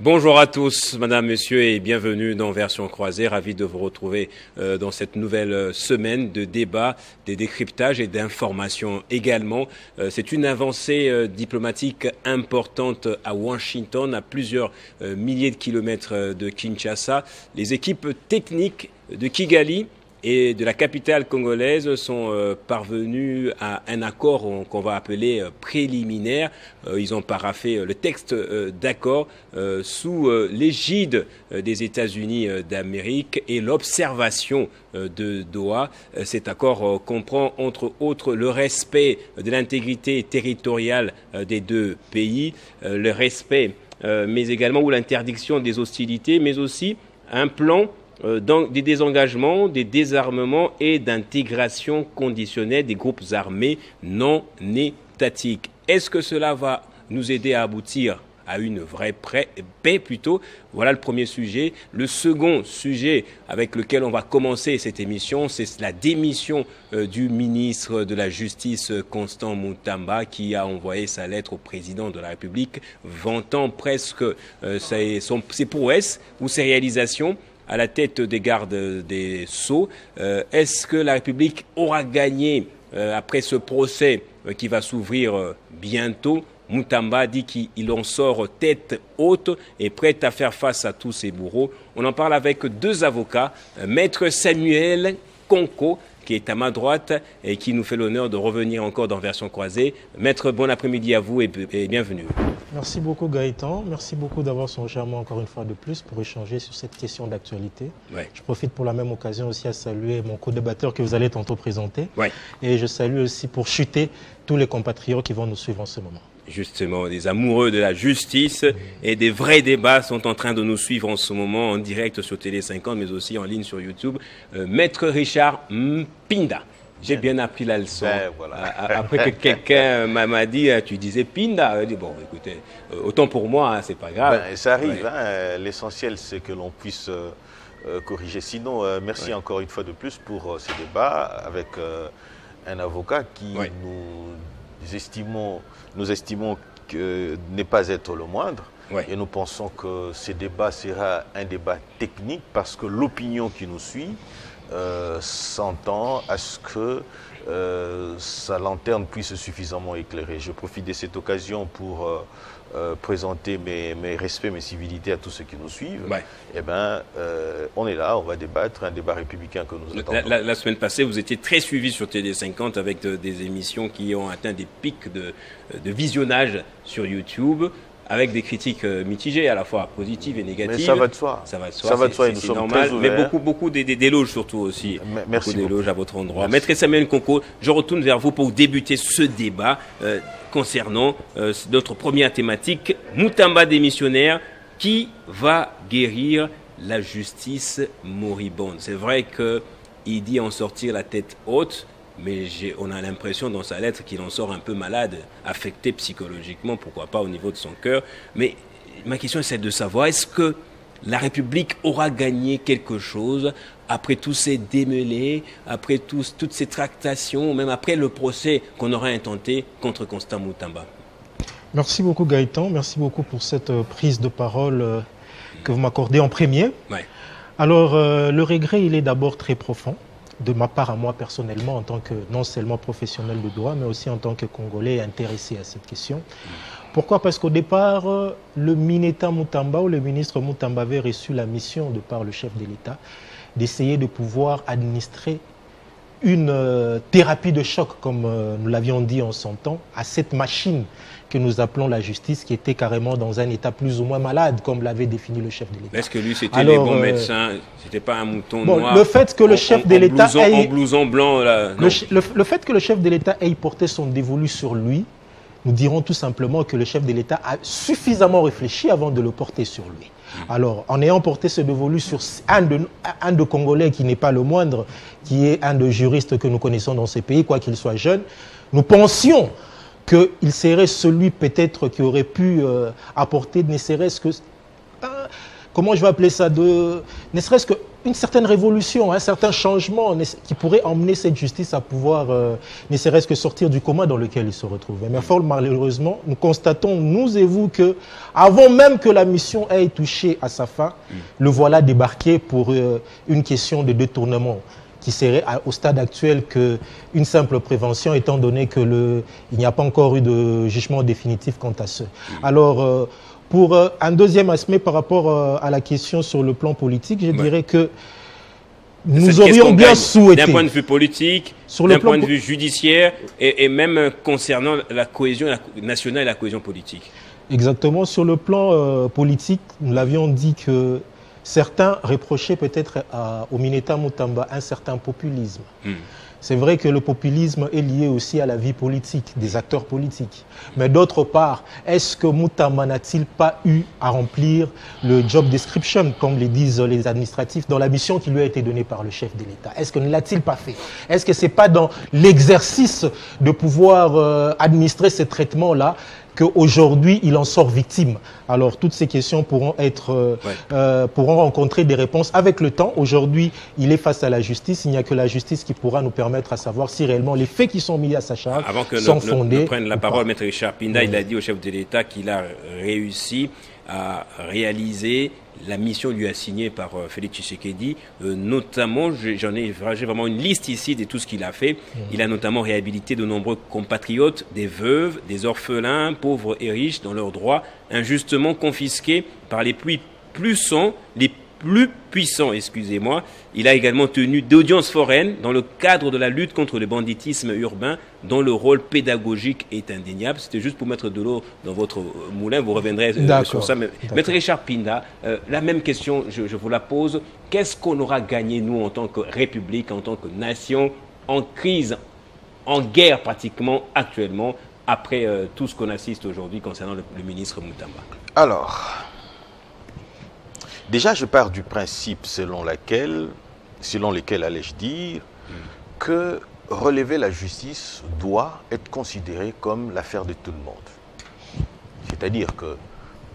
Bonjour à tous, madame, monsieur, et bienvenue dans Version Croisée. Ravi de vous retrouver dans cette nouvelle semaine de débats, de décryptages et d'informations également. C'est une avancée diplomatique importante à Washington, à plusieurs milliers de kilomètres de Kinshasa. Les équipes techniques de Kigali et de la capitale congolaise sont parvenus à un accord qu'on va appeler préliminaire. Ils ont paraphé le texte d'accord sous l'égide des États-Unis d'Amérique et l'observation de Doha. Cet accord comprend entre autres le respect de l'intégrité territoriale des deux pays, le respect mais également ou l'interdiction des hostilités, mais aussi un plan des désengagements, des désarmements et d'intégration conditionnelle des groupes armés non étatiques. Est-ce que cela va nous aider à aboutir à une vraie paix plutôt? Voilà le premier sujet. Le second sujet avec lequel on va commencer cette émission, c'est la démission du ministre de la Justice, Constant Mutamba, qui a envoyé sa lettre au président de la République, vantant presque ses prouesses ou ses réalisations à la tête des gardes des Sceaux. Est-ce que la République aura gagné après ce procès qui va s'ouvrir bientôt? Mutamba dit qu'il en sort tête haute et prêt à faire face à tous ses bourreaux. On en parle avec deux avocats, Maître Samuel Konko, qui est à ma droite et qui nous fait l'honneur de revenir encore dans Version Croisée. Maître, bon après-midi à vous et bienvenue. Merci beaucoup Gaëtan, merci beaucoup d'avoir songé à moi encore une fois de plus pour échanger sur cette question d'actualité. Ouais. Je profite pour la même occasion aussi à saluer mon co-débatteur que vous allez tantôt présenter. Ouais. Et je salue aussi pour chuter tous les compatriotes qui vont nous suivre en ce moment. Justement, des amoureux de la justice et des vrais débats sont en train de nous suivre en ce moment en direct sur Télé 50, mais aussi en ligne sur YouTube. Maître Richard Mpinda. J'ai bien appris la leçon. Voilà. Après que quelqu'un m'a dit, tu disais Pinda. Je dis, bon, écoutez, autant pour moi, c'est pas grave. Ça arrive. Ouais. L'essentiel, c'est que l'on puisse corriger. Sinon, merci encore une fois de plus pour ces débats avec un avocat qui nous estimons que n'est pas être le moindre. Ouais. Et nous pensons que ce débat sera un débat technique parce que l'opinion qui nous suit s'entend à ce que sa lanterne puisse suffisamment éclairer. Je profite de cette occasion pour présenter mes respects, mes civilités à tous ceux qui nous suivent. Ouais. Eh bien, on est là, on va débattre, un débat républicain que nous attendons. La semaine passée, vous étiez très suivi sur Télé 50 avec des émissions qui ont atteint des pics de visionnage sur YouTube, avec des critiques mitigées, à la fois positives et négatives. Mais ça va de soi. Ça va de soi, c'est normal. Mais beaucoup d'éloges surtout aussi. Merci beaucoup d'éloges à votre endroit. Maître Samuel Konko, je retourne vers vous pour débuter ce débat concernant notre première thématique, Mutamba démissionnaire, qui va guérir la justice moribonde. C'est vrai qu'il dit en sortir la tête haute, mais on a l'impression dans sa lettre qu'il en sort un peu malade, affecté psychologiquement, pourquoi pas au niveau de son cœur. Mais ma question c'est de savoir, est-ce que la République aura gagné quelque chose après tous ces démêlés, après toutes ces tractations, même après le procès qu'on aura intenté contre Constant Mutamba? Merci beaucoup Gaëtan, merci beaucoup pour cette prise de parole que vous m'accordez en premier. Ouais. Alors, le regret, il est d'abord très profond. De ma part à moi personnellement, en tant que non seulement professionnel de droit, mais aussi en tant que Congolais intéressé à cette question. Pourquoi? Parce qu'au départ, le Mineta Mutamba ou le ministre Mutamba avait reçu la mission de par le chef de l'État d'essayer de pouvoir administrer une thérapie de choc, comme nous l'avions dit en son temps, à cette machine que nous appelons la justice, qui était carrément dans un état plus ou moins malade, comme l'avait défini le chef de l'État. Est-ce que lui, c'était les bons médecins? C'était pas un mouton noir? Le fait que le chef de l'État en blouson blanc, là, le fait que le chef de l'État ait porté son dévolu sur lui, nous dirons tout simplement que le chef de l'État a suffisamment réfléchi avant de le porter sur lui. Alors, en ayant porté ce dévolu sur un de Congolais qui n'est pas le moindre, qui est un de juristes que nous connaissons dans ces pays, quoi qu'il soit jeune, nous pensions qu'il serait celui peut-être qui aurait pu apporter, ne serait-ce que, comment je vais appeler ça, ne serait-ce que une certaine révolution, un certain changement qui pourrait emmener cette justice à pouvoir, ne serait-ce que sortir du coma dans lequel il se retrouvait. Mais fort malheureusement, nous constatons, nous et vous, que avant même que la mission ait touché à sa fin, le voilà débarqué pour une question de détournement qui serait au stade actuel qu'une simple prévention, étant donné qu'il n'y a pas encore eu de jugement définitif quant à ce. Alors, pour un deuxième aspect par rapport à la question sur le plan politique, je dirais que nous aurions bien souhaité... D'un point de vue politique, d'un point de vue judiciaire et même concernant la cohésion nationale et la cohésion politique. Exactement. Sur le plan politique, nous l'avions dit que certains reprochaient peut-être au Mineta Mutamba un certain populisme. C'est vrai que le populisme est lié aussi à la vie politique, des acteurs politiques. Mais d'autre part, est-ce que Mutamba n'a-t-il pas eu à remplir le job description, comme le disent les administratifs, dans la mission qui lui a été donnée par le chef de l'État? Est-ce que ne l'a-t-il pas fait? Est-ce que ce n'est pas dans l'exercice de pouvoir administrer ces traitements-là qu'aujourd'hui, il en sort victime? Alors, toutes ces questions pourront rencontrer des réponses avec le temps. Aujourd'hui, il est face à la justice. Il n'y a que la justice qui pourra nous permettre à savoir si réellement les faits qui sont mis à sa charge sont fondés. Avant que nous prenne la parole, Maître Richard Pinda, il a dit au chef de l'État qu'il a réussi à réaliser la mission lui assignée par Félix Tshisekedi, notamment, j'ai vraiment une liste ici de tout ce qu'il a fait. Il a notamment réhabilité de nombreux compatriotes, des veuves, des orphelins, pauvres et riches dans leurs droits, injustement confisqués par les plus puissants, excusez-moi. Il a également tenu d'audiences foraines dans le cadre de la lutte contre le banditisme urbain, dont le rôle pédagogique est indéniable. C'était juste pour mettre de l'eau dans votre moulin, vous reviendrez sur ça. Maître Richard Pinda, la même question, je vous la pose. Qu'est-ce qu'on aura gagné, nous, en tant que République, en tant que nation, en crise, en guerre pratiquement actuellement, après tout ce qu'on assiste aujourd'hui concernant le ministre Mutamba? Alors, déjà, je pars du principe selon lequel, allais-je dire, que relever la justice doit être considéré comme l'affaire de tout le monde. C'est-à-dire que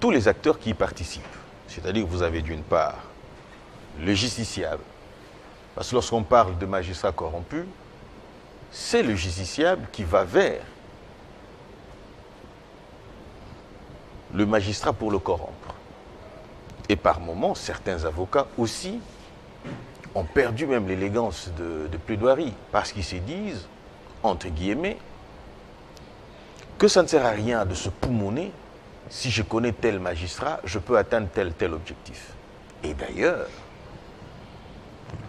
tous les acteurs qui y participent, c'est-à-dire que vous avez d'une part le justiciable, parce que lorsqu'on parle de magistrats corrompus, c'est le justiciable qui va vers le magistrat pour le corrompre. Et par moments, certains avocats aussi ont perdu même l'élégance de plaidoirie parce qu'ils se disent, entre guillemets, que ça ne sert à rien de se poumonner. Si je connais tel magistrat, je peux atteindre tel objectif. Et d'ailleurs,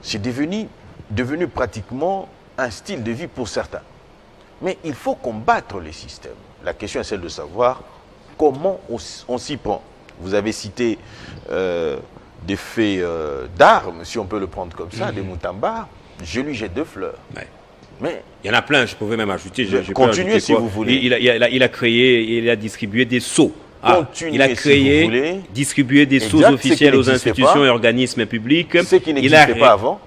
c'est devenu pratiquement un style de vie pour certains. Mais il faut combattre les systèmes. La question est celle de savoir comment on s'y prend. Vous avez cité des faits d'armes, si on peut le prendre comme ça, des Mutamba. Je lui jette 2 fleurs. Ouais. Mais il y en a plein, je pouvais même ajouter. Continuez si vous voulez. Il a créé, il a distribué des sceaux. Il a créé, distribué des sceaux officiels aux institutions et organismes publics. Ce qui n'existait pas avant.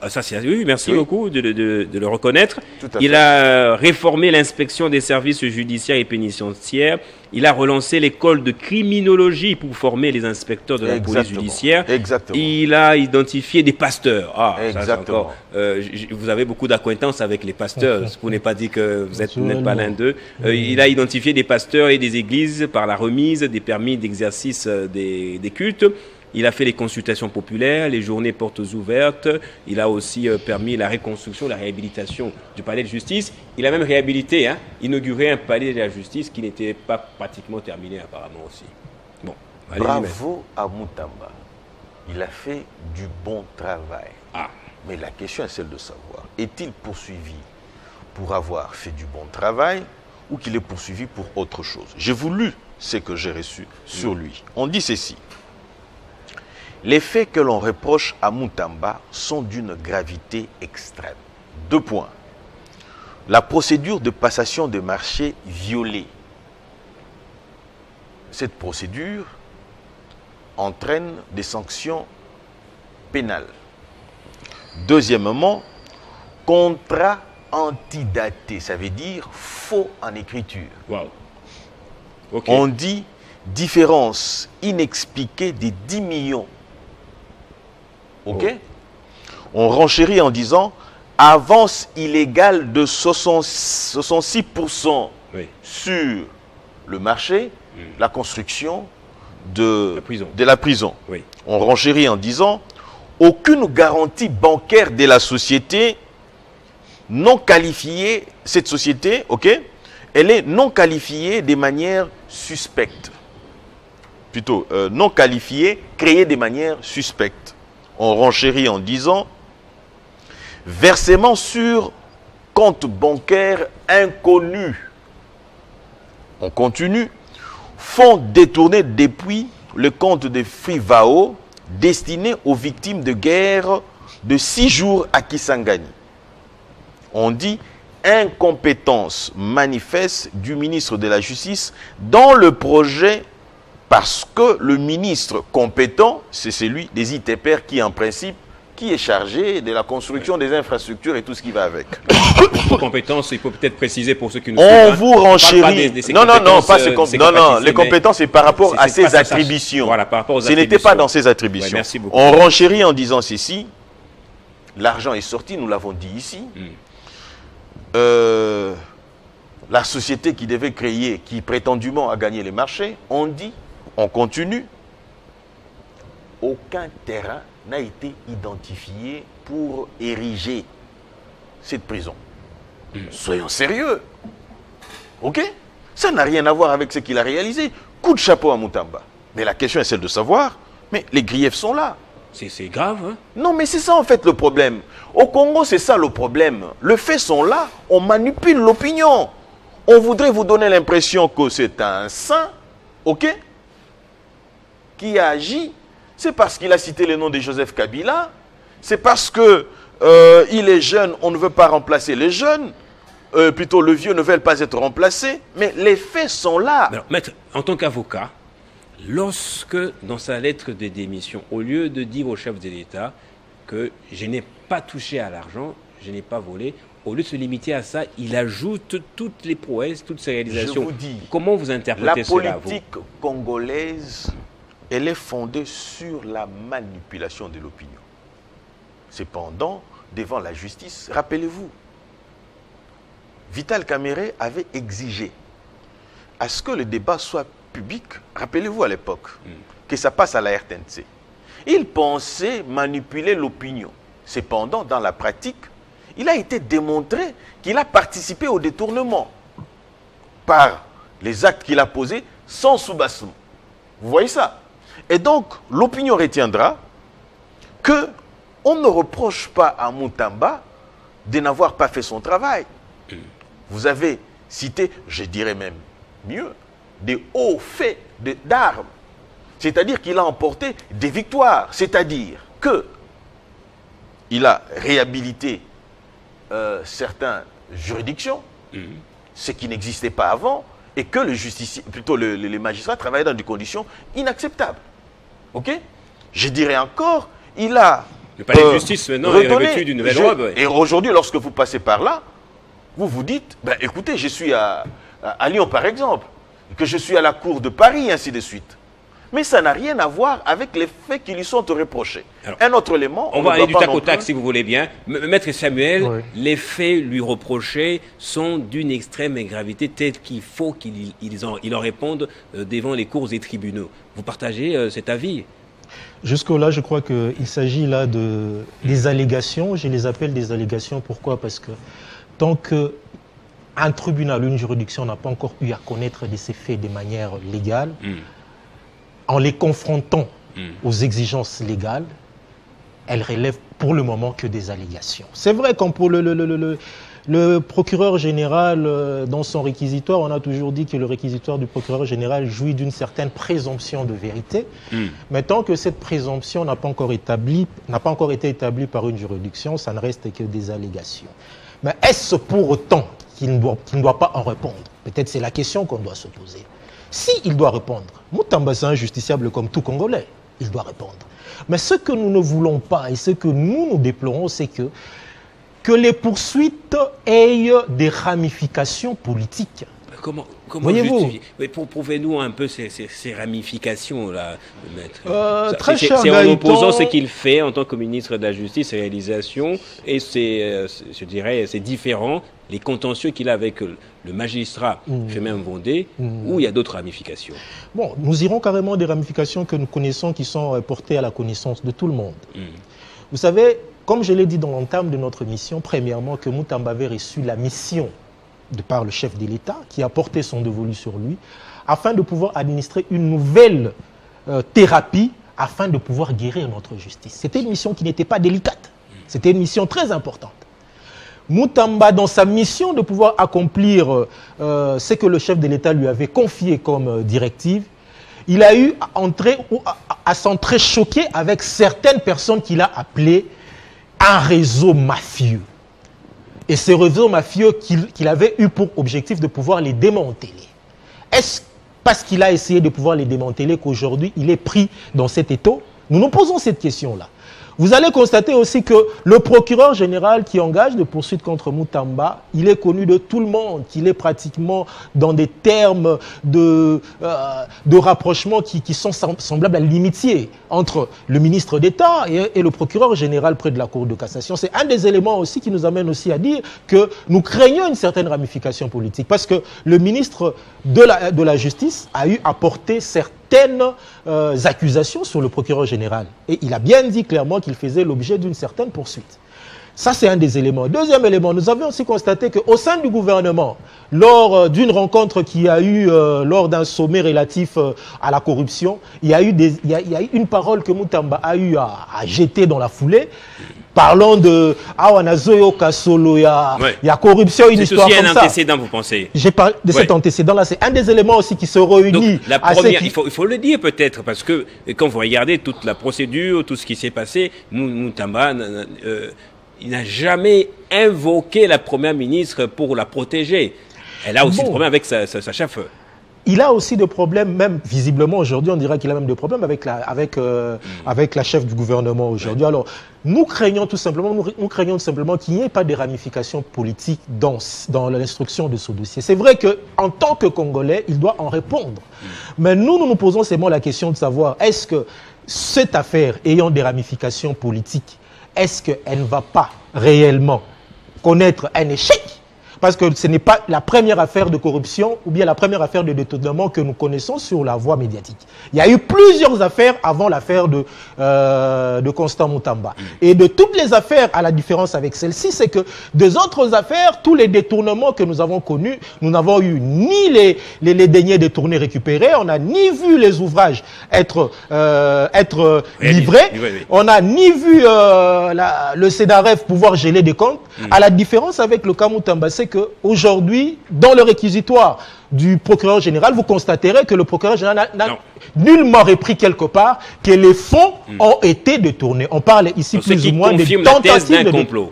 Oui, merci beaucoup de le reconnaître. Il a réformé l'inspection des services judiciaires et pénitentiaires. Il a relancé l'école de criminologie pour former les inspecteurs de la police judiciaire. Exactement. Il a identifié des pasteurs. Exactement. Vous avez beaucoup d'acquaintances avec les pasteurs. Vous n'êtes pas dit que vous n'êtes pas l'un d'eux. Il a identifié des pasteurs et des églises par la remise des permis d'exercice des cultes. Il a fait les consultations populaires, les journées portes ouvertes. Il a aussi permis la reconstruction, la réhabilitation du palais de justice. Il a même réhabilité, inauguré un palais de la justice qui n'était pas pratiquement terminé apparemment aussi. Bon, bravo à Mutamba. Il a fait du bon travail. Mais la question est celle de savoir, est-il poursuivi pour avoir fait du bon travail ou qu'il est poursuivi pour autre chose? J'ai voulu ce que j'ai reçu sur lui. On dit ceci. Les faits que l'on reproche à Mutamba sont d'une gravité extrême. 2 points. La procédure de passation de marché violée. Cette procédure entraîne des sanctions pénales. Deuxièmement, contrat antidaté, ça veut dire faux en écriture. Wow. Okay. On dit différence inexpliquée des 10 millions. OK? on renchérit en disant avance illégale de 66% sur le marché, la construction de la prison. Oui. On renchérit en disant aucune garantie bancaire de la société non qualifiée, cette société, ok, elle est non qualifiée de manière suspecte. Plutôt, non qualifiée, créée de manière suspecte. On renchérit en disant versement sur compte bancaire inconnu. On continue. Fonds détournés depuis le compte de Frivao destiné aux victimes de guerre de 6 jours à Kisangani. On dit incompétence manifeste du ministre de la Justice dans le projet parce que le ministre compétent, c'est celui des ITPR qui en principe qui est chargé de la construction des infrastructures et tout ce qui va avec. Pour compétences, il faut peut-être préciser pour ceux qui nous suivent. On vous renchérit. Non, pas ces compétences. Non, les compétences, c'est par rapport à ses attributions. Voilà, par rapport aux attributions. Ce n'était pas dans ses attributions. Ouais, merci beaucoup. On renchérit en disant ceci. L'argent est sorti, nous l'avons dit ici. La société qui devait créer, qui prétendument a gagné les marchés, on dit, on continue, aucun terrain n'a été identifié pour ériger cette prison. Soyons sérieux. Ok? Ça n'a rien à voir avec ce qu'il a réalisé. Coup de chapeau à Moutamba. Mais la question est celle de savoir, mais les griefs sont là. C'est grave, hein? Non, mais c'est ça en fait le problème. Au Congo, c'est ça le problème. Les faits sont là, on manipule l'opinion. On voudrait vous donner l'impression que c'est un saint, ok, qui a agi. C'est parce qu'il a cité le nom de Joseph Kabila. C'est parce que il est jeune, on ne veut pas remplacer les jeunes. Plutôt, le vieux ne veut pas être remplacé. Mais les faits sont là. Alors, maître, en tant qu'avocat, lorsque, dans sa lettre de démission, au lieu de dire au chef de l'État que je n'ai pas touché à l'argent, je n'ai pas volé, au lieu de se limiter à ça, il ajoute toutes les prouesses, toutes ces réalisations. Je vous dis, comment vous interprétez cela? La politique congolaise, elle est fondée sur la manipulation de l'opinion. Cependant, devant la justice, rappelez-vous, Vital Kamerhe avait exigé à ce que le débat soit public, rappelez-vous à l'époque, que ça passe à la RTNC. Il pensait manipuler l'opinion. Cependant, dans la pratique, il a été démontré qu'il a participé au détournement par les actes qu'il a posés sans soubassement. Vous voyez ça? Et donc, l'opinion retiendra que on ne reproche pas à Moutamba de n'avoir pas fait son travail. Vous avez cité, je dirais même mieux, des hauts faits d'armes. C'est-à-dire qu'il a emporté des victoires. C'est-à-dire qu'il a réhabilité certaines juridictions, ce qui n'existait pas avant, et que le justicier, plutôt les magistrats travaillaient dans des conditions inacceptables. Ok? Je dirais encore, il a... Le palais de justice maintenant est revêtu d'une nouvelle robe. Et aujourd'hui, lorsque vous passez par là, vous vous dites, ben, écoutez, je suis à Lyon par exemple, que je suis à la cour de Paris, ainsi de suite. Mais ça n'a rien à voir avec les faits qui lui sont reprochés. Alors, un autre élément... On va aller du tac au tac si vous voulez bien. Maître Samuel, les faits lui reprochés sont d'une extrême gravité telle qu'il faut qu'il en réponde devant les cours et tribunaux. Vous partagez cet avis? Jusque-là, je crois qu'il s'agit là des allégations. Je les appelle des allégations. Pourquoi? Parce que tant qu'un tribunal, une juridiction n'a pas encore eu à connaître de ces faits de manière légale, en les confrontant aux exigences légales, elle relève pour le moment que des allégations. C'est vrai quand pour le procureur général, dans son réquisitoire, on a toujours dit que le réquisitoire du procureur général jouit d'une certaine présomption de vérité. Mais tant que cette présomption n'a pas encore été établie par une juridiction, ça ne reste que des allégations. Mais est-ce pour autant qu'il ne doit pas en répondre? Peut-être c'est la question qu'on doit se poser. S'il doit répondre, Moutamba c'est un justiciable comme tout Congolais, il doit répondre. Mais ce que nous ne voulons pas et ce que nous déplorons, c'est que les poursuites aient des ramifications politiques. Comment justifier? Prouvez-nous un peu ces ramifications-là, maître. Très cher c'est en opposant ce Gaëtan, qu'il fait en tant que ministre de la Justice, ses réalisations, et je dirais, c'est différent, les contentieux qu'il a avec le magistrat Firmin Mvondé, où il y a d'autres ramifications. Bon, nous irons carrément des ramifications que nous connaissons, qui sont portées à la connaissance de tout le monde. Vous savez, comme je l'ai dit dans l'entame de notre mission, premièrement, que Moutamba avait reçu la mission de par le chef de l'État, qui a porté son dévolu sur lui, afin de pouvoir administrer une nouvelle thérapie, afin de pouvoir guérir notre justice. C'était une mission qui n'était pas délicate. C'était une mission très importante. Moutamba, dans sa mission de pouvoir accomplir ce que le chef de l'État lui avait confié comme directive, il a eu à s'entrer choqué avec certaines personnes qu'il a appelées un réseau mafieux. Et ces réseaux mafieux qu'il avait eu pour objectif de pouvoir les démanteler. Est-ce parce qu'il a essayé de pouvoir les démanteler qu'aujourd'hui il est pris dans cet étau? Nous nous posons cette question-là. Vous allez constater aussi que le procureur général qui engage des poursuites contre Moutamba, il est connu de tout le monde, qu'il est pratiquement dans des termes de rapprochement qui sont semblables à l'amitié entre le ministre d'État et le procureur général près de la Cour de cassation. C'est un des éléments aussi qui nous amène aussi à dire que nous craignons une certaine ramification politique, parce que le ministre de la Justice a eu à porter certaines accusations sur le procureur général. Et il a bien dit clairement qu'il faisait l'objet d'une certaine poursuite. Ça, c'est un des éléments. Deuxième élément, nous avons aussi constaté qu'au sein du gouvernement, lors d'une rencontre qu'il y a eu lors d'un sommet relatif à la corruption, il y a eu une parole que Moutamba a eu à jeter dans la foulée, parlant de Awanazoyo Kasolo, il y a corruption, une histoire comme ça. C'est aussi un antécédent, vous pensez? J'ai parlé de cet antécédent-là. C'est un des éléments aussi qui se réunit. Donc, la première, il faut le dire peut-être, parce que quand vous regardez toute la procédure, tout ce qui s'est passé, Moutamba, il n'a jamais invoqué la première ministre pour la protéger. Elle a aussi des problèmes avec sa chef. Il a aussi des problèmes, même visiblement aujourd'hui, on dirait qu'il a même des problèmes avec la chef du gouvernement aujourd'hui. Ouais. Alors, nous craignons tout simplement qu'il n'y ait pas de ramifications politiques dans l'instruction de ce dossier. C'est vrai qu'en tant que Congolais, il doit en répondre. Mais nous posons seulement la question de savoir, est-ce que cette affaire ayant des ramifications politiques, est-ce qu'elle ne va pas réellement connaître un échec? Parce que ce n'est pas la première affaire de corruption ou bien la première affaire de détournement que nous connaissons sur la voie médiatique. Il y a eu plusieurs affaires avant l'affaire de Constant Moutamba. Et de toutes les affaires, à la différence avec celle-ci, c'est que des autres affaires, tous les détournements que nous avons connus, nous n'avons eu ni les deniers détournés récupérés, on n'a ni vu les ouvrages être livrés, on n'a ni vu le CEDAREF pouvoir geler des comptes. À la différence avec le cas Moutamba, c'est qu'aujourd'hui, dans le réquisitoire du procureur général, vous constaterez que le procureur général n'a nullement repris quelque part que les fonds ont été détournés. On parle ici plus ou moins de tentatives de complot.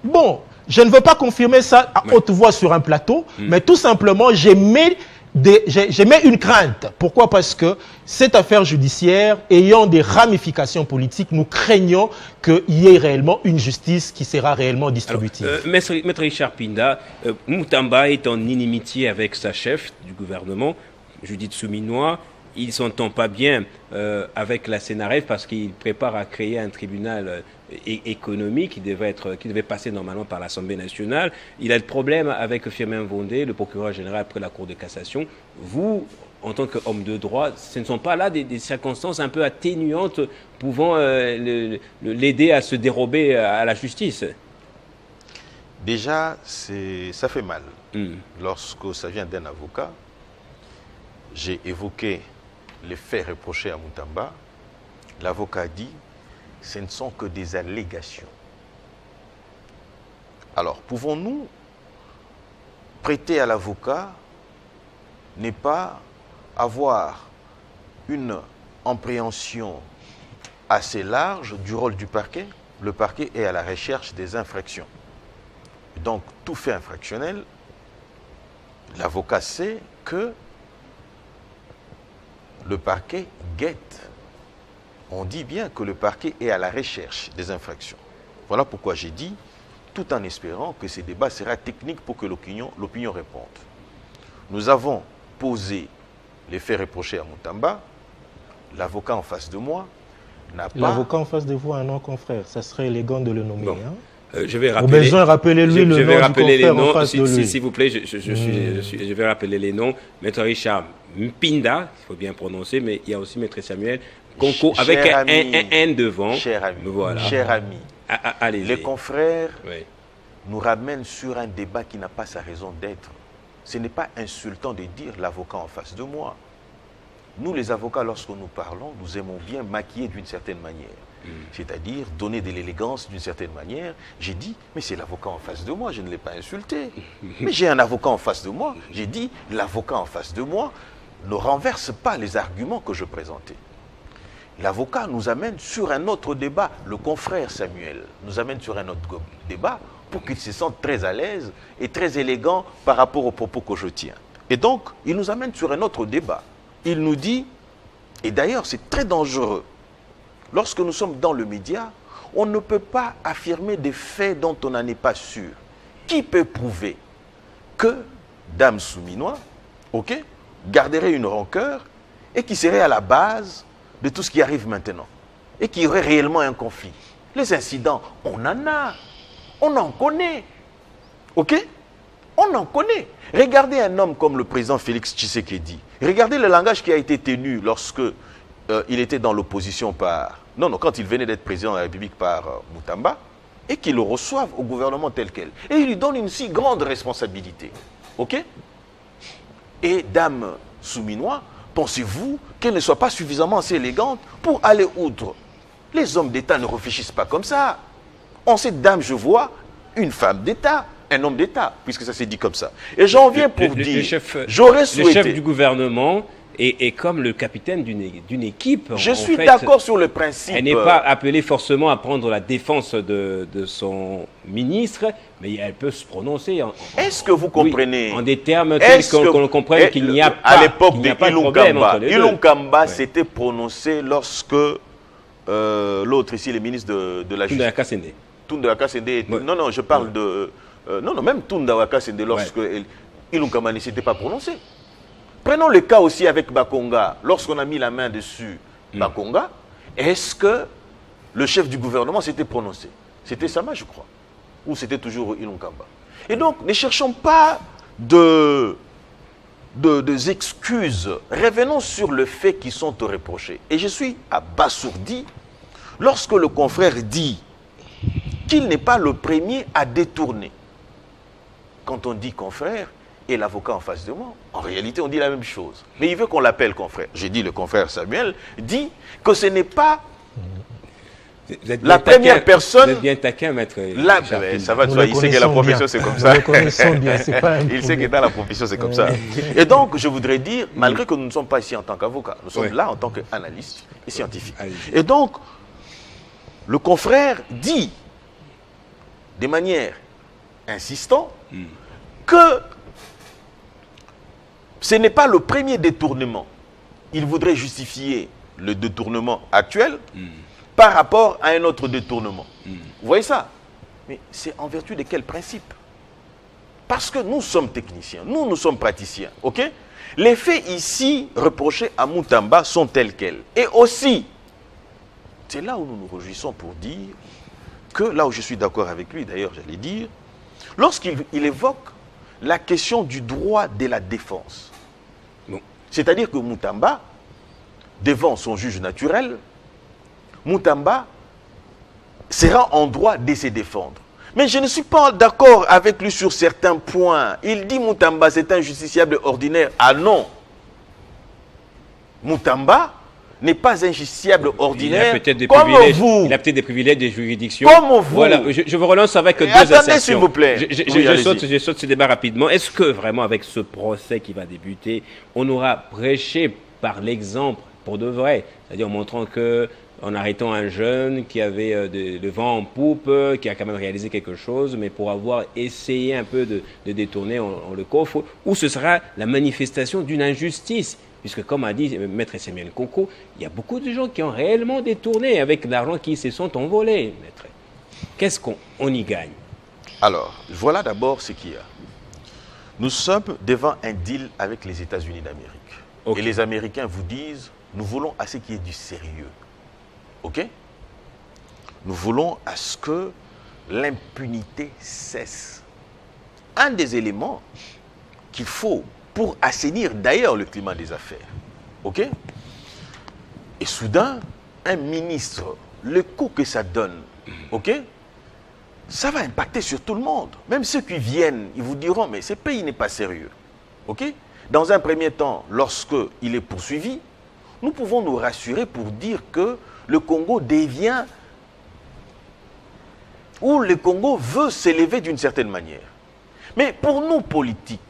Bon, je ne veux pas confirmer ça à haute voix sur un plateau, mais tout simplement, j'émets une crainte. Pourquoi? Parce que cette affaire judiciaire ayant des ramifications politiques, nous craignons qu'il y ait réellement une justice qui sera réellement distributive. Maître Richard Pinda, Moutamba est en inimitié avec sa chef du gouvernement, Judith Souminois. Il ne s'entend pas bien avec la CENAREF parce qu'il prépare à créer un tribunal économique qui devait passer normalement par l'Assemblée nationale. Il a le problème avec Firmin Mvondé, le procureur général après la Cour de cassation. Vous, en tant qu'homme de droit, ce ne sont pas là des circonstances un peu atténuantes pouvant l'aider à se dérober à la justice? Déjà, ça fait mal. Lorsque ça vient d'un avocat, j'ai évoqué les faits reprochés à Moutamba. L'avocat a dit ce ne sont que des allégations. Alors, pouvons-nous prêter à l'avocat n'est pas avoir une appréhension assez large du rôle du parquet? Le parquet est à la recherche des infractions. Donc, tout fait infractionnel, l'avocat sait que le parquet guette. On dit bien que le parquet est à la recherche des infractions. Voilà pourquoi j'ai dit, tout en espérant que ce débat sera technique pour que l'opinion réponde. Nous avons posé les faits reprochés à Moutamba. L'avocat en face de moi n'a pas... L'avocat en face de vous a un non-confrère. Ça serait élégant de le nommer. Bon. Hein? Je vais rappeler. Au besoin, rappelez-lui le nom du confrère en face de lui. S'il vous plaît, je vais rappeler les noms. Maître Richard Mpinda, il faut bien prononcer, mais il y a aussi Maître Samuel Konko avec un N devant. Cher ami, voilà. Cher ami, allez-y. Les confrères nous ramènent sur un débat qui n'a pas sa raison d'être. Ce n'est pas insultant de dire l'avocat en face de moi. Nous, les avocats, lorsque nous parlons, nous aimons bien maquiller d'une certaine manière. C'est-à-dire donner de l'élégance d'une certaine manière. J'ai dit, mais c'est l'avocat en face de moi, je ne l'ai pas insulté. Mais j'ai un avocat en face de moi. J'ai dit, l'avocat en face de moi ne renverse pas les arguments que je présentais. L'avocat nous amène sur un autre débat. Le confrère Samuel nous amène sur un autre débat pour qu'il se sente très à l'aise et très élégant par rapport aux propos que je tiens. Et donc, il nous amène sur un autre débat. Il nous dit, et d'ailleurs c'est très dangereux, lorsque nous sommes dans le média, on ne peut pas affirmer des faits dont on n'en est pas sûr. Qui peut prouver que Dame Souminois, garderait une rancœur et qui serait à la base de tout ce qui arrive maintenant et qui y aurait réellement un conflit? Les incidents, on en a, on en connaît, on en connaît. Regardez un homme comme le président Félix Tshisekedi. Regardez le langage qui a été tenu lorsque il était dans l'opposition par... Non, quand il venait d'être président de la République par Moutamba, et qu'il le reçoive au gouvernement tel quel. Et il lui donne une si grande responsabilité. Et Dame Souminois, pensez-vous qu'elle ne soit pas suffisamment assez élégante pour aller outre? Les hommes d'État ne réfléchissent pas comme ça. En cette dame, je vois une femme d'État, un homme d'État, puisque ça s'est dit comme ça. Et j'en viens pour dire, j'aurais souhaité... Le chef du gouvernement est comme le capitaine d'une équipe. Je suis d'accord sur le principe. Elle n'est pas appelée forcément à prendre la défense de son ministre, mais elle peut se prononcer. Est-ce que vous comprenez? En des termes tels qu'on comprenne qu'il n'y a pas à l'époque de Ilunga Kamba s'était prononcé lorsque l'autre ici, le ministre de la Justice. Tunda Kassende. Non, je parle de... non, même Tunda Kassende, lorsque Ilunga Kamba ne s'était pas prononcé. Prenons le cas aussi avec Bakonga. Lorsqu'on a mis la main dessus Bakonga, est-ce que le chef du gouvernement s'était prononcé? C'était Sama, je crois. Ou c'était toujours Ilunga Kamba? Et donc, ne cherchons pas des excuses. Revenons sur le fait qui sont reprochés. Et je suis abasourdi lorsque le confrère dit qu'il n'est pas le premier à détourner. Quand on dit confrère, et l'avocat en face de moi, en réalité, on dit la même chose. Mais il veut qu'on l'appelle confrère. J'ai dit, le confrère Samuel dit que ce n'est pas la première personne... Vous êtes bien taquin, maître. Ça va de soi, il sait que la profession, c'est comme ça. Il sait que dans la profession, c'est comme ça. Et donc, je voudrais dire, malgré que nous ne sommes pas ici en tant qu'avocat, nous sommes là en tant qu'analystes et scientifiques. Et donc, le confrère dit, de manière insistante, que ce n'est pas le premier détournement. Il voudrait justifier le détournement actuel par rapport à un autre détournement. Vous voyez ça? Mais c'est en vertu de quel principe? Parce que nous sommes techniciens, nous sommes praticiens. Les faits ici reprochés à Moutamba sont tels quels. Et aussi, c'est là où nous nous réjouissons pour dire que, là où je suis d'accord avec lui, d'ailleurs j'allais dire, lorsqu'il évoque la question du droit de la défense. C'est-à-dire que Moutamba, devant son juge naturel, Moutamba sera en droit de se défendre. Mais je ne suis pas d'accord avec lui sur certains points. Il dit Moutamba, c'est un justiciable ordinaire. Ah non! Moutamba n'est pas un justiciable ordinaire comme vous. Il a peut-être des privilèges des juridictions. Comme vous. Voilà, je vous relance avec deux assertions. Attendez, s'il vous plaît. Je saute ce débat rapidement. Est-ce que vraiment, avec ce procès qui va débuter, on aura prêché par l'exemple pour de vrai? C'est-à-dire en montrant que, en arrêtant un jeune qui avait le vent en poupe, qui a quand même réalisé quelque chose, mais pour avoir essayé un peu de détourner, on le coffre, ou ce sera la manifestation d'une injustice? Puisque, comme a dit Maître Samuel Konko, il y a beaucoup de gens qui ont réellement détourné avec l'argent qui se sont envolés, Maître. Qu'est-ce qu'on y gagne? Alors, voilà d'abord ce qu'il y a. Nous sommes devant un deal avec les États-Unis d'Amérique. Okay. Et les Américains vous disent, nous voulons à ce qu'il y ait du sérieux. OK? Nous voulons à ce que l'impunité cesse. Un des éléments qu'il faut pour assainir d'ailleurs le climat des affaires. OK? Et soudain, un ministre, le coup que ça donne, OK? Ça va impacter sur tout le monde. Même ceux qui viennent, ils vous diront, mais ce pays n'est pas sérieux. OK? Dans un premier temps, lorsqu'il est poursuivi, nous pouvons nous rassurer pour dire que le Congo devient, ou le Congo veut s'élever d'une certaine manière. Mais pour nous politiques,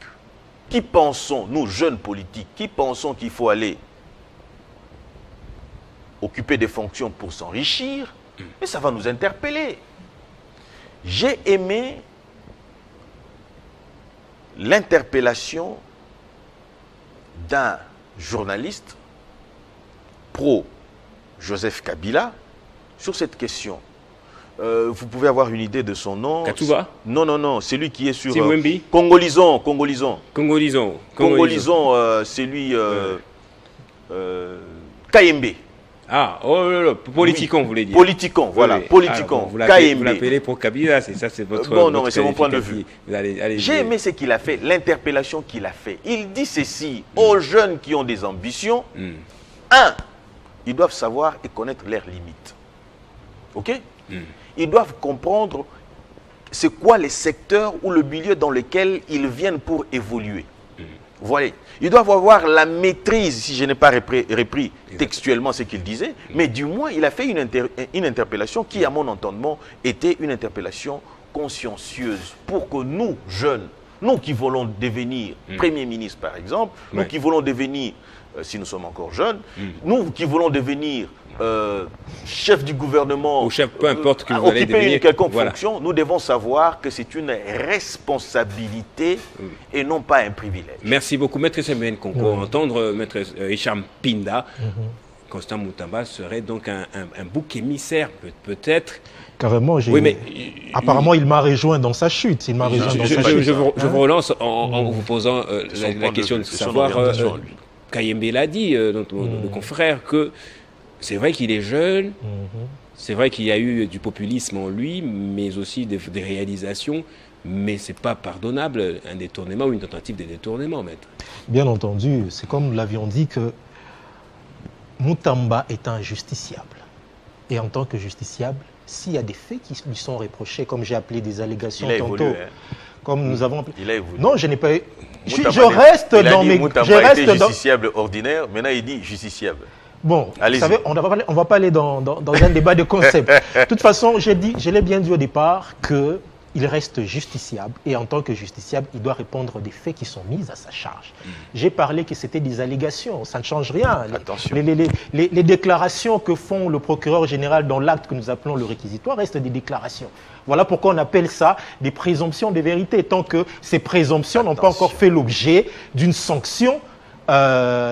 qui pensons, nous jeunes politiques, qui pensons qu'il faut aller occuper des fonctions pour s'enrichir, mais ça va nous interpeller. J'ai aimé l'interpellation d'un journaliste pro-Joseph Kabila sur cette question. Vous pouvez avoir une idée de son nom. Katouba? Non, non, non, c'est lui qui est sur... Congolison, c'est lui... Kayembe. Ah, oh là là, Politicon, oui. Vous voulez dire. Politicon, voilà, oui. Politicon. Vous l'appelez pour Kabila, c'est ça, c'est votre... Bon, non, mais c'est mon point de vue. Allez, j'ai aimé ce qu'il a fait, l'interpellation qu'il a fait. Il dit ceci aux jeunes qui ont des ambitions. Un, ils doivent savoir et connaître leurs limites. OK? Ils doivent comprendre c'est quoi les secteurs ou le milieu dans lequel ils viennent pour évoluer. Vous voyez, ils doivent avoir la maîtrise, si je n'ai pas repris textuellement ce qu'il disait, mais du moins il a fait une interpellation qui, à mon entendement, était une interpellation consciencieuse pour que nous, jeunes, nous qui voulons devenir Premier ministre par exemple, nous qui voulons devenir, si nous sommes encore jeunes, nous qui voulons devenir chef du gouvernement, ou chef, peu importe que vous allez occuper devenir, une quelconque fonction, nous devons savoir que c'est une responsabilité et non pas un privilège. Merci beaucoup, Maître Samuel Konko. Entendre Maître Hicham Pinda, Constant Moutamba serait donc un bouc émissaire, peut-être. Carrément, apparemment, il m'a rejoint dans sa chute. Il m'a rejoint dans sa chute. Je vous relance en vous posant la question de savoir, Kayembe l'a dit, le confrère, que c'est vrai qu'il est jeune, c'est vrai qu'il y a eu du populisme en lui, mais aussi des réalisations, mais ce n'est pas pardonnable un détournement ou une tentative de détournement, maître. Bien entendu, c'est comme nous l'avions dit que Moutamba est un justiciable. Et en tant que justiciable, s'il y a des faits qui lui sont reprochés, comme j'ai appelé des allégations tantôt, comme nous avons appelé... Il a évolué. Non, je n'ai pas... Je reste dans mes... Moutamba était justiciable ordinaire, maintenant il dit justiciable. Bon, vous savez, on ne va pas aller dans un débat de concept. De toute façon, je l'ai bien dit au départ qu'il reste justiciable. Et en tant que justiciable, il doit répondre des faits qui sont mis à sa charge. J'ai parlé que c'était des allégations, ça ne change rien. Attention. Les déclarations que font le procureur général dans l'acte que nous appelons le réquisitoire restent des déclarations. Voilà pourquoi on appelle ça des présomptions de vérité, tant que ces présomptions n'ont pas encore fait l'objet d'une sanction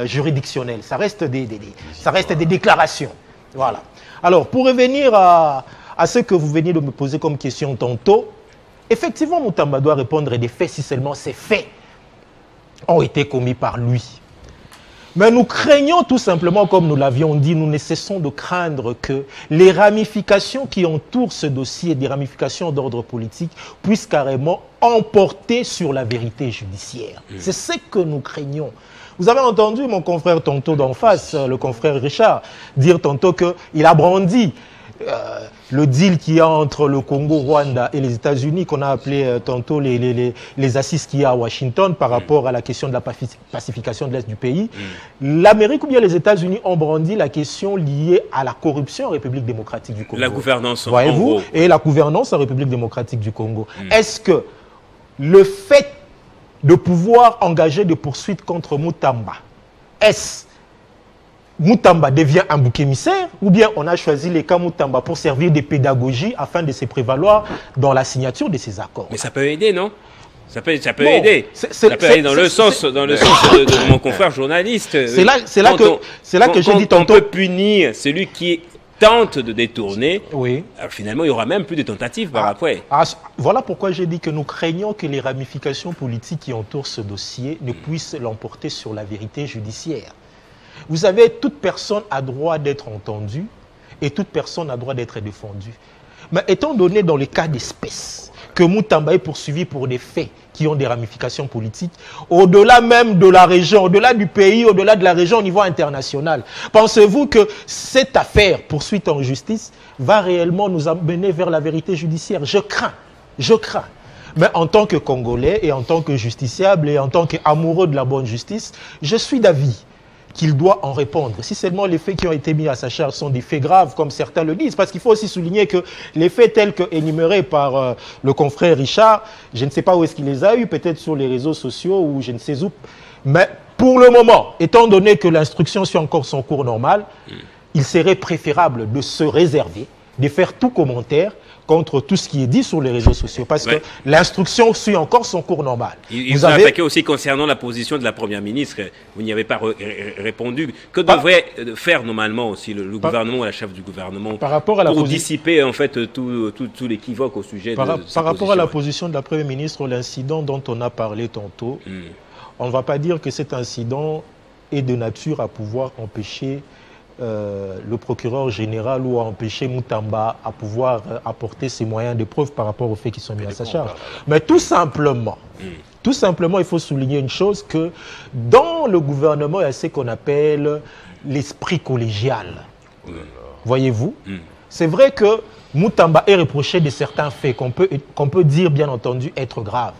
juridictionnelle. Ça reste des déclarations. Voilà. Alors, pour revenir à ce que vous veniez de me poser comme question tantôt, effectivement, Moutamba doit répondre à des faits si seulement ces faits ont été commis par lui. Mais nous craignons tout simplement, comme nous l'avions dit, nous ne cessons de craindre que les ramifications qui entourent ce dossier, des ramifications d'ordre politique, puissent carrément emporter sur la vérité judiciaire. C'est ce que nous craignons. Vous avez entendu mon confrère tantôt d'en face, le confrère Richard, dire tantôt qu'il a brandi le deal qu'il y a entre le Congo, Rwanda et les États-Unis, qu'on a appelé tantôt les assises qu'il y a à Washington par rapport à la question de la pacification de l'Est du pays. L'Amérique ou bien les États-Unis ont brandi la question liée à la corruption en République démocratique du Congo. La gouvernance, voyez-vous, et la gouvernance en République démocratique du Congo. Est-ce que le fait de pouvoir engager des poursuites contre Moutamba, Moutamba devient un bouc émissaire ou bien on a choisi les cas Moutamba pour servir de pédagogie afin de se prévaloir dans la signature de ces accords? Mais ça peut aider, non? Ça peut aider. Ça peut aller dans le sens de mon confrère journaliste. C'est là que j'ai dit tantôt. On peut punir celui qui est tente de détourner, oui. Finalement, il n'y aura même plus de tentatives par après. Voilà pourquoi j'ai dit que nous craignons que les ramifications politiques qui entourent ce dossier ne puissent l'emporter sur la vérité judiciaire. Vous savez, toute personne a droit d'être entendue et toute personne a droit d'être défendue. Mais étant donné dans le cas d'espèce que Moutamba est poursuivi pour des faits qui ont des ramifications politiques, au-delà même de la région, au-delà du pays, au-delà de la région au niveau international, pensez-vous que cette affaire, poursuite en justice, va réellement nous amener vers la vérité judiciaire? Je crains. Mais en tant que Congolais et en tant que justiciable et en tant qu'amoureux de la bonne justice, je suis d'avis qu'il doit en répondre. Si seulement les faits qui ont été mis à sa charge sont des faits graves, comme certains le disent, parce qu'il faut aussi souligner que les faits tels que énumérés par le confrère Richard, je ne sais pas où est-ce qu'il les a eus, peut-être sur les réseaux sociaux ou je ne sais où, mais pour le moment, étant donné que l'instruction suit encore son cours normal, il serait préférable de se réserver, de faire tout commentaire contre tout ce qui est dit sur les réseaux sociaux, parce que l'instruction suit encore son cours normal. Vous vous avez attaqué aussi concernant la position de la Première ministre, vous n'y avez pas répondu. Que devrait faire normalement aussi le gouvernement ou la chef du gouvernement pour dissiper en fait tout l'équivoque au sujet de sa position? Par rapport à la position de la Première ministre, l'incident dont on a parlé tantôt, on ne va pas dire que cet incident est de nature à pouvoir empêcher le procureur général ou à empêcher Moutamba à pouvoir apporter ses moyens de preuve par rapport aux faits qui sont mis à sa charge. Mais tout simplement, il faut souligner une chose, que dans le gouvernement, il y a ce qu'on appelle l'esprit collégial. Voyez-vous, c'est vrai que Moutamba est reproché de certains faits qu'on peut dire, bien entendu, être graves.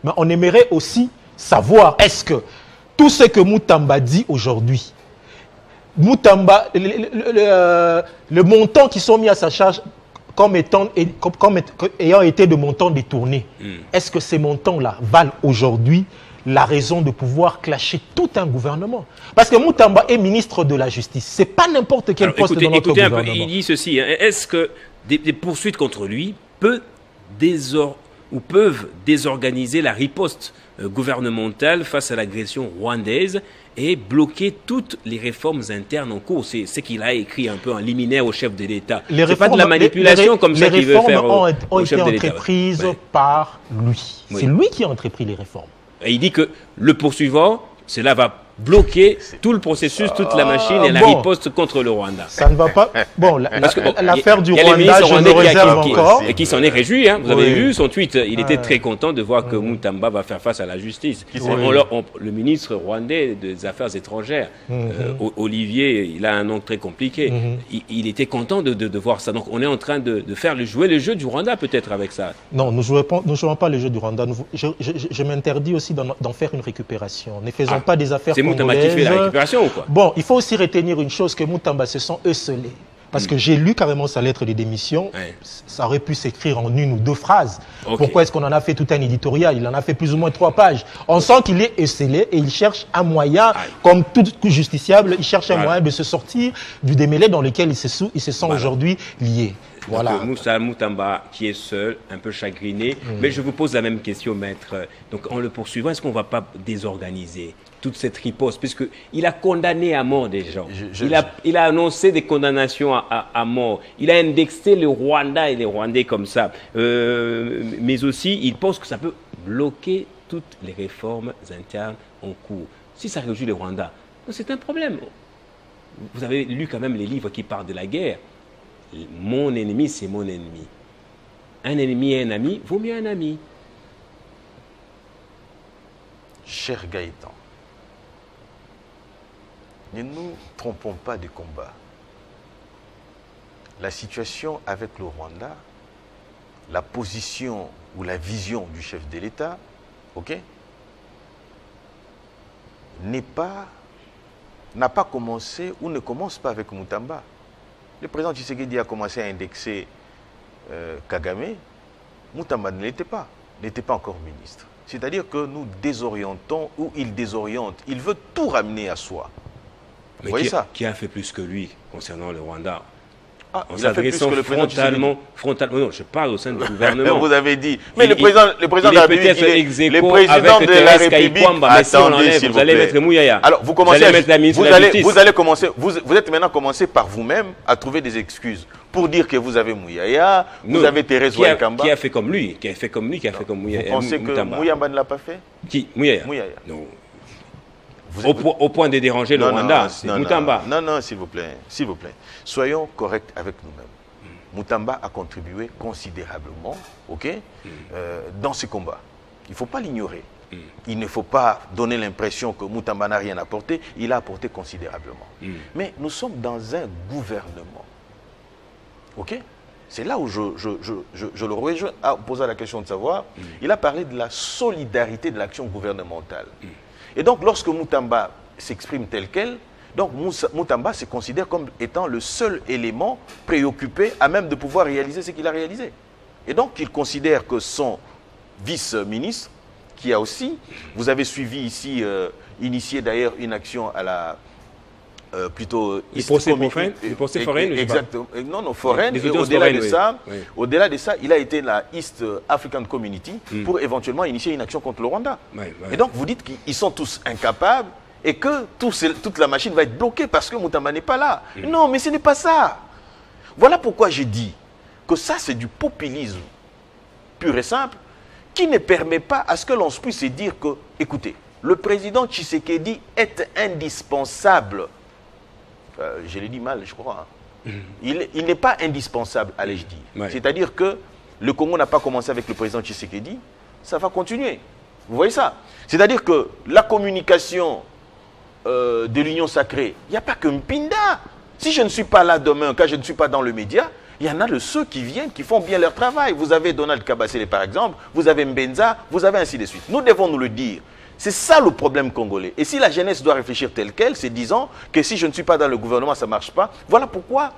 Mais on aimerait aussi savoir, est-ce que tout ce que Moutamba dit aujourd'hui, Moutamba, le montant qui sont mis à sa charge comme ayant été de montants détournés, est-ce que ces montants-là valent aujourd'hui la raison de pouvoir clasher tout un gouvernement? Parce que Moutamba est ministre de la Justice. Ce n'est pas n'importe quel poste dans notre gouvernement. Il dit ceci, est-ce que des poursuites contre lui peuvent désorganiser la riposte gouvernementale face à l'agression rwandaise et bloquer toutes les réformes internes en cours? C'est ce qu'il a écrit un peu en liminaire au chef de l'État. C'est pas de la manipulation comme ça qu'il veut faire au chef de l'État. Les réformes ont été entreprises par lui. C'est lui qui a entrepris les réformes. Et il dit que le poursuivant, cela va bloquer tout le processus, toute la machine et la riposte contre le Rwanda. Ça ne va pas... Bon, l'affaire du Rwanda, je me réserve encore. Et qui s'en est réjoui. Hein. Vous avez vu son tweet. Il était très content de voir que Moutamba va faire face à la justice. Le ministre rwandais des Affaires étrangères, Olivier, il a un nom très compliqué. Il était content de voir ça. Donc on est en train de jouer le jeu du Rwanda peut-être avec ça. Non, nous ne jouons pas le jeu du Rwanda. Je m'interdis aussi d'en faire une récupération. Ne faisons pas des affaires Moutamba qui fait la récupération ou quoi? Bon, il faut aussi retenir une chose, que Moutamba se sont esselés. Parce que j'ai lu carrément sa lettre de démission. Ça aurait pu s'écrire en une ou deux phrases. Pourquoi est-ce qu'on en a fait tout un éditorial? Il en a fait plus ou moins 3 pages. On sent qu'il est esselé et il cherche un moyen, comme tout justiciable, il cherche un moyen de se sortir du démêlé dans lequel il se sent aujourd'hui lié. Voilà. Moussa Moutamba qui est seul, un peu chagriné. Mais je vous pose la même question, maître. Donc en le poursuivant, est-ce qu'on ne va pas désorganiser toute cette riposte? Puisqu'il a condamné à mort des gens. Il a annoncé des condamnations à mort. Il a indexé le Rwanda et les Rwandais comme ça. Mais aussi, il pense que ça peut bloquer toutes les réformes internes en cours. Si ça réjouit le Rwanda, c'est un problème. Vous avez lu quand même les livres qui parlent de la guerre. Mon ennemi, c'est mon ennemi. Un ennemi et un ami, vaut mieux un ami. Cher Gaëtan, ne nous trompons pas de combat. La situation avec le Rwanda, la position ou la vision du chef de l'État, n'a pas commencé ou ne commence pas avec Moutamba. Le président Tshisekedi a commencé à indexer Kagame. Moutamba ne l'était pas, n'était pas encore ministre. C'est-à-dire que nous désorientons ou il désoriente. Il veut tout ramener à soi. Vous voyez ça? Qui a fait plus que lui concernant le Rwanda? en s'adressant frontalement. Non, je parle au sein du gouvernement. Vous avez dit. Mais le président de la République, le président de la République, attendez, s'il vous plaît. Alors, vous êtes maintenant commencé par vous-même à trouver des excuses pour dire que vous avez Mouyaya, vous avez Thérèse Ouakamba. Qui a fait comme lui, qui a fait comme Mouyaya. Vous pensez que Mouyamba ne l'a pas fait? Qui? Mouyaya. Non. Au point de déranger le Rwanda, c'est Moutamba. Non, s'il vous plaît. Soyons corrects avec nous-mêmes. Moutamba a contribué considérablement, dans ce combat. Il ne faut pas l'ignorer. Il ne faut pas donner l'impression que Moutamba n'a rien apporté. Il a apporté considérablement. Mais nous sommes dans un gouvernement. C'est là où je le rejoins à poser la question de savoir. Il a parlé de la solidarité de l'action gouvernementale. Et donc, lorsque Moutamba s'exprime tel quel, donc Moutamba se considère comme étant le seul élément préoccupé à même de pouvoir réaliser ce qu'il a réalisé. Et donc, il considère que son vice-ministre, qui a aussi, vous avez suivi ici, initié d'ailleurs une action à la... plutôt... Le procès foraine. Exactement. Non, foraine. Et au-delà de ça, il a été la East African Community pour éventuellement initier une action contre le Rwanda. Et donc, vous dites qu'ils sont tous incapables et que toute la machine va être bloquée parce que Moutamba n'est pas là. Non, mais ce n'est pas ça. Voilà pourquoi j'ai dit que ça, c'est du populisme pur et simple qui ne permet pas à ce que l'on puisse dire que, écoutez, le président Tshisekedi est indispensable. Je l'ai dit mal, je crois. Il n'est pas indispensable, allais-je dire. C'est-à-dire que le Congo n'a pas commencé avec le président Tshisekedi, ça va continuer. Vous voyez ça? C'est-à-dire que la communication de l'Union sacrée, il n'y a pas que Mpinda. Si je ne suis pas là demain, quand je ne suis pas dans le média, il y en a de ceux qui viennent, qui font bien leur travail. Vous avez Donald Kabasele, par exemple, vous avez Mbenza, vous avez ainsi de suite. Nous devons nous le dire. C'est ça le problème congolais. Et si la jeunesse doit réfléchir tel quel, c'est disant que si je ne suis pas dans le gouvernement, ça ne marche pas. Voilà pourquoi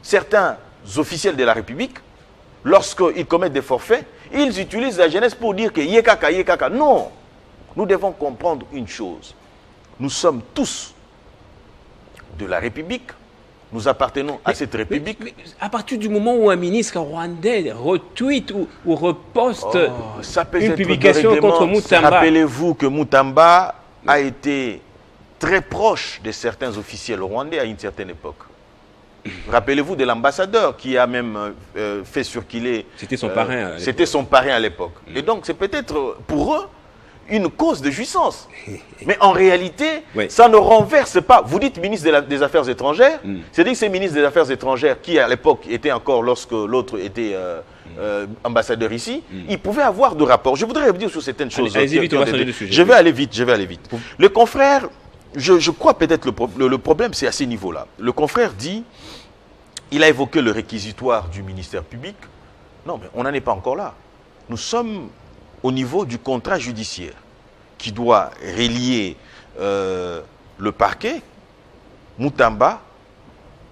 certains officiels de la République, lorsqu'ils commettent des forfaits, ils utilisent la jeunesse pour dire que yekaka, yekaka. Non. Nous devons comprendre une chose. Nous sommes tous de la République. Nous appartenons à cette République. Mais à partir du moment où un ministre rwandais retweet ou reposte une publication contre Moutamba... Rappelez-vous que Moutamba a été très proche de certains officiels rwandais à une certaine époque. Rappelez-vous de l'ambassadeur qui a même fait circuler... C'était son parrain à l'époque. C'était son parrain à l'époque. Et donc c'est peut-être pour eux une cause de jouissance. Mais en réalité, ça ne renverse pas. Vous dites ministre des Affaires étrangères, c'est-à-dire que ces ministres des Affaires étrangères, qui à l'époque étaient encore, lorsque l'autre était ambassadeur ici, ils pouvaient avoir de rapports. Je voudrais revenir sur certaines choses. Je vais aller vite, Le confrère, je crois peut-être le problème, c'est à ces niveaux-là. Le confrère dit, il a évoqué le réquisitoire du ministère public. Non, mais on n'en est pas encore là. Nous sommes au niveau du contrat judiciaire qui doit relier le parquet, Moutamba,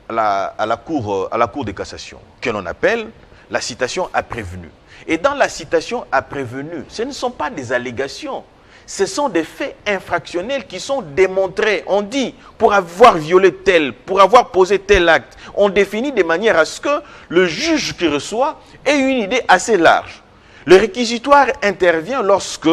à la cour de cassation, que l'on appelle la citation à prévenu. Et dans la citation à prévenu, ce ne sont pas des allégations, ce sont des faits infractionnels qui sont démontrés. On dit, pour avoir violé tel, pour avoir posé tel acte, on définit de manière à ce que le juge qui reçoit ait une idée assez large. Le réquisitoire intervient lorsque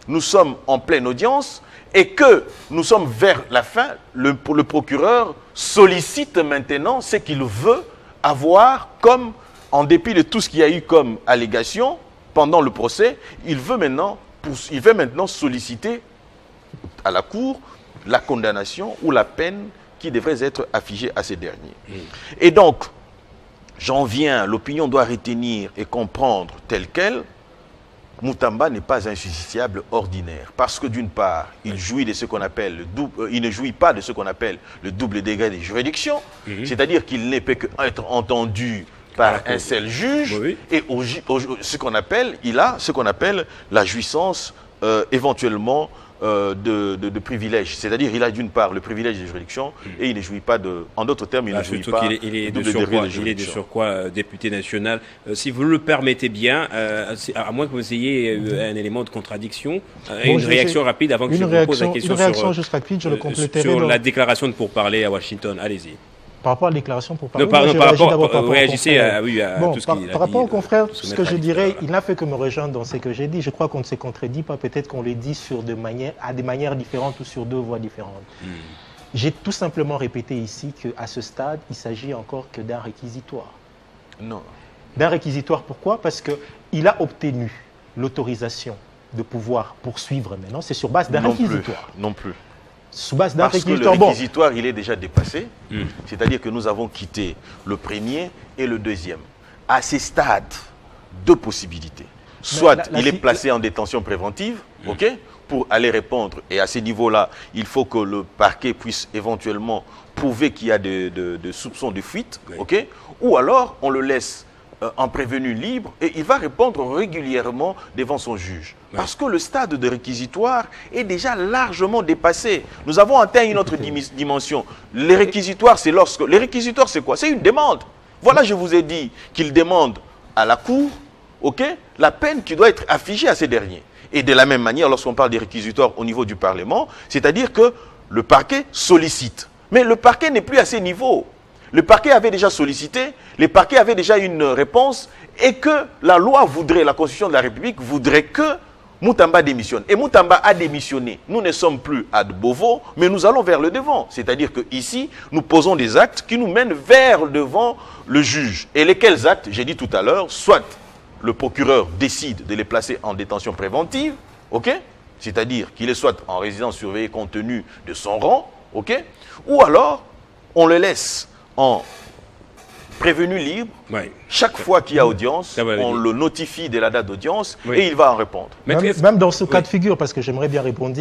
nous sommes en pleine audience et que nous sommes vers la fin. Le procureur sollicite maintenant ce qu'il veut avoir comme, en dépit de tout ce qu'il y a eu comme allégation pendant le procès, il veut maintenant solliciter à la cour la condamnation ou la peine qui devrait être affligée à ces derniers. Et donc, j'en viens, l'opinion doit retenir et comprendre tel quel, Moutamba n'est pas un justiciable ordinaire. Parce que d'une part, il jouit de ce qu'on appelle il ne jouit pas de ce qu'on appelle le double degré de juridiction, c'est-à-dire qu'il ne peut qu'être entendu par un seul juge, et il a ce qu'on appelle la jouissance éventuellement de privilèges. C'est-à-dire il a d'une part le privilège de juridiction et il ne jouit pas de... En d'autres termes, il ne jouit pas il est de surcroît député national. Si vous le permettez bien, à moins que vous ayez un élément de contradiction, une réaction rapide avant que je vous pose la question juste rapide, je le compléterai sur la déclaration de pourparlers à Washington. Allez-y. Par rapport à la déclaration pour parler, par rapport, réagissez à tout ce qu'il a dit. Par rapport au confrère, ce que je dirais, il n'a fait que me rejoindre dans ce que j'ai dit. Je crois qu'on ne se contredit pas. Peut-être qu'on le dit à des manières différentes ou sur deux voies différentes. J'ai tout simplement répété ici qu'à ce stade, il s'agit encore que d'un réquisitoire. Non. D'un réquisitoire, pourquoi? Parce qu'il a obtenu l'autorisation de pouvoir poursuivre maintenant. C'est sur base d'un réquisitoire. Non plus. Sous base d'un réquisitoire. Parce que le réquisitoire, il est déjà dépassé. C'est-à-dire que nous avons quitté le premier et le deuxième. À ces stades, deux possibilités. Soit il est placé en détention préventive, pour aller répondre. Et à ces niveaux-là, il faut que le parquet puisse éventuellement prouver qu'il y a de soupçons de fuite. Ou alors, on le laisse en prévenu libre et il va répondre régulièrement devant son juge. Parce que le stade de réquisitoire est déjà largement dépassé. Nous avons atteint une autre dimension. Les réquisitoires, c'est lorsque... Les réquisitoires, c'est quoi? C'est une demande. Voilà, je vous ai dit qu'il demande à la cour, la peine qui doit être affligée à ces derniers. Et de la même manière, lorsqu'on parle des réquisitoires au niveau du Parlement, c'est-à-dire que le parquet sollicite. Mais le parquet n'est plus à ces niveaux. Le parquet avait déjà sollicité, le parquet avait déjà une réponse et que la loi voudrait, la Constitution de la République voudrait que Moutamba démissionne. Et Moutamba a démissionné. Nous ne sommes plus à Bovo, mais nous allons vers le devant. C'est-à-dire qu'ici, nous posons des actes qui nous mènent vers le devant le juge. Et lesquels actes? J'ai dit tout à l'heure, soit le procureur décide de les placer en détention préventive, c'est-à-dire qu'il est soit en résidence surveillée compte tenu de son rang, ou alors on le laisse en prévenu libre. Chaque fois qu'il y a audience, on le notifie de la date d'audience et il va en répondre. Même dans ce cas de figure, parce que j'aimerais bien répondre,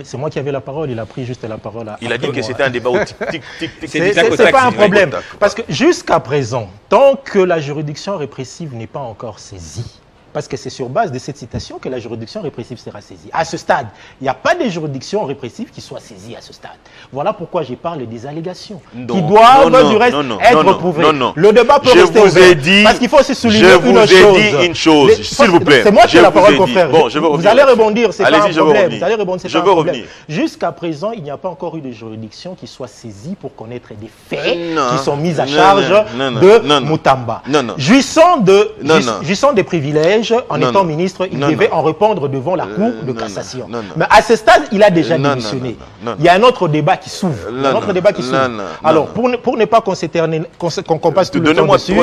c'est moi qui avais la parole, il a pris juste la parole. Il a dit que c'était un débat au tic-tic. C'est pas un problème. Parce que jusqu'à présent, tant que la juridiction répressive n'est pas encore saisie, parce que c'est sur base de cette citation que la juridiction répressive sera saisie. À ce stade, il n'y a pas de juridiction répressive qui soit saisie à ce stade. Voilà pourquoi je parle des allégations qui doivent du reste être prouvées. Le débat peut rester ouvert. Parce qu'il faut se souligner une chose. S'il vous plaît. C'est moi qui ai la parole, confrère. Vous allez rebondir, c'est pas un problème. Vous allez rebondir, c'est pas un problème. Jusqu'à présent, il n'y a pas encore eu de juridiction qui soit saisie pour connaître des faits qui sont mis à charge de Moutamba. Jouissant des privilèges, en étant ministre, il devait en répondre devant la Cour de cassation. Mais à ce stade, il a déjà démissionné. Il y a un autre débat qui s'ouvre. Alors, pour ne pas qu'on passe tout le temps dessus,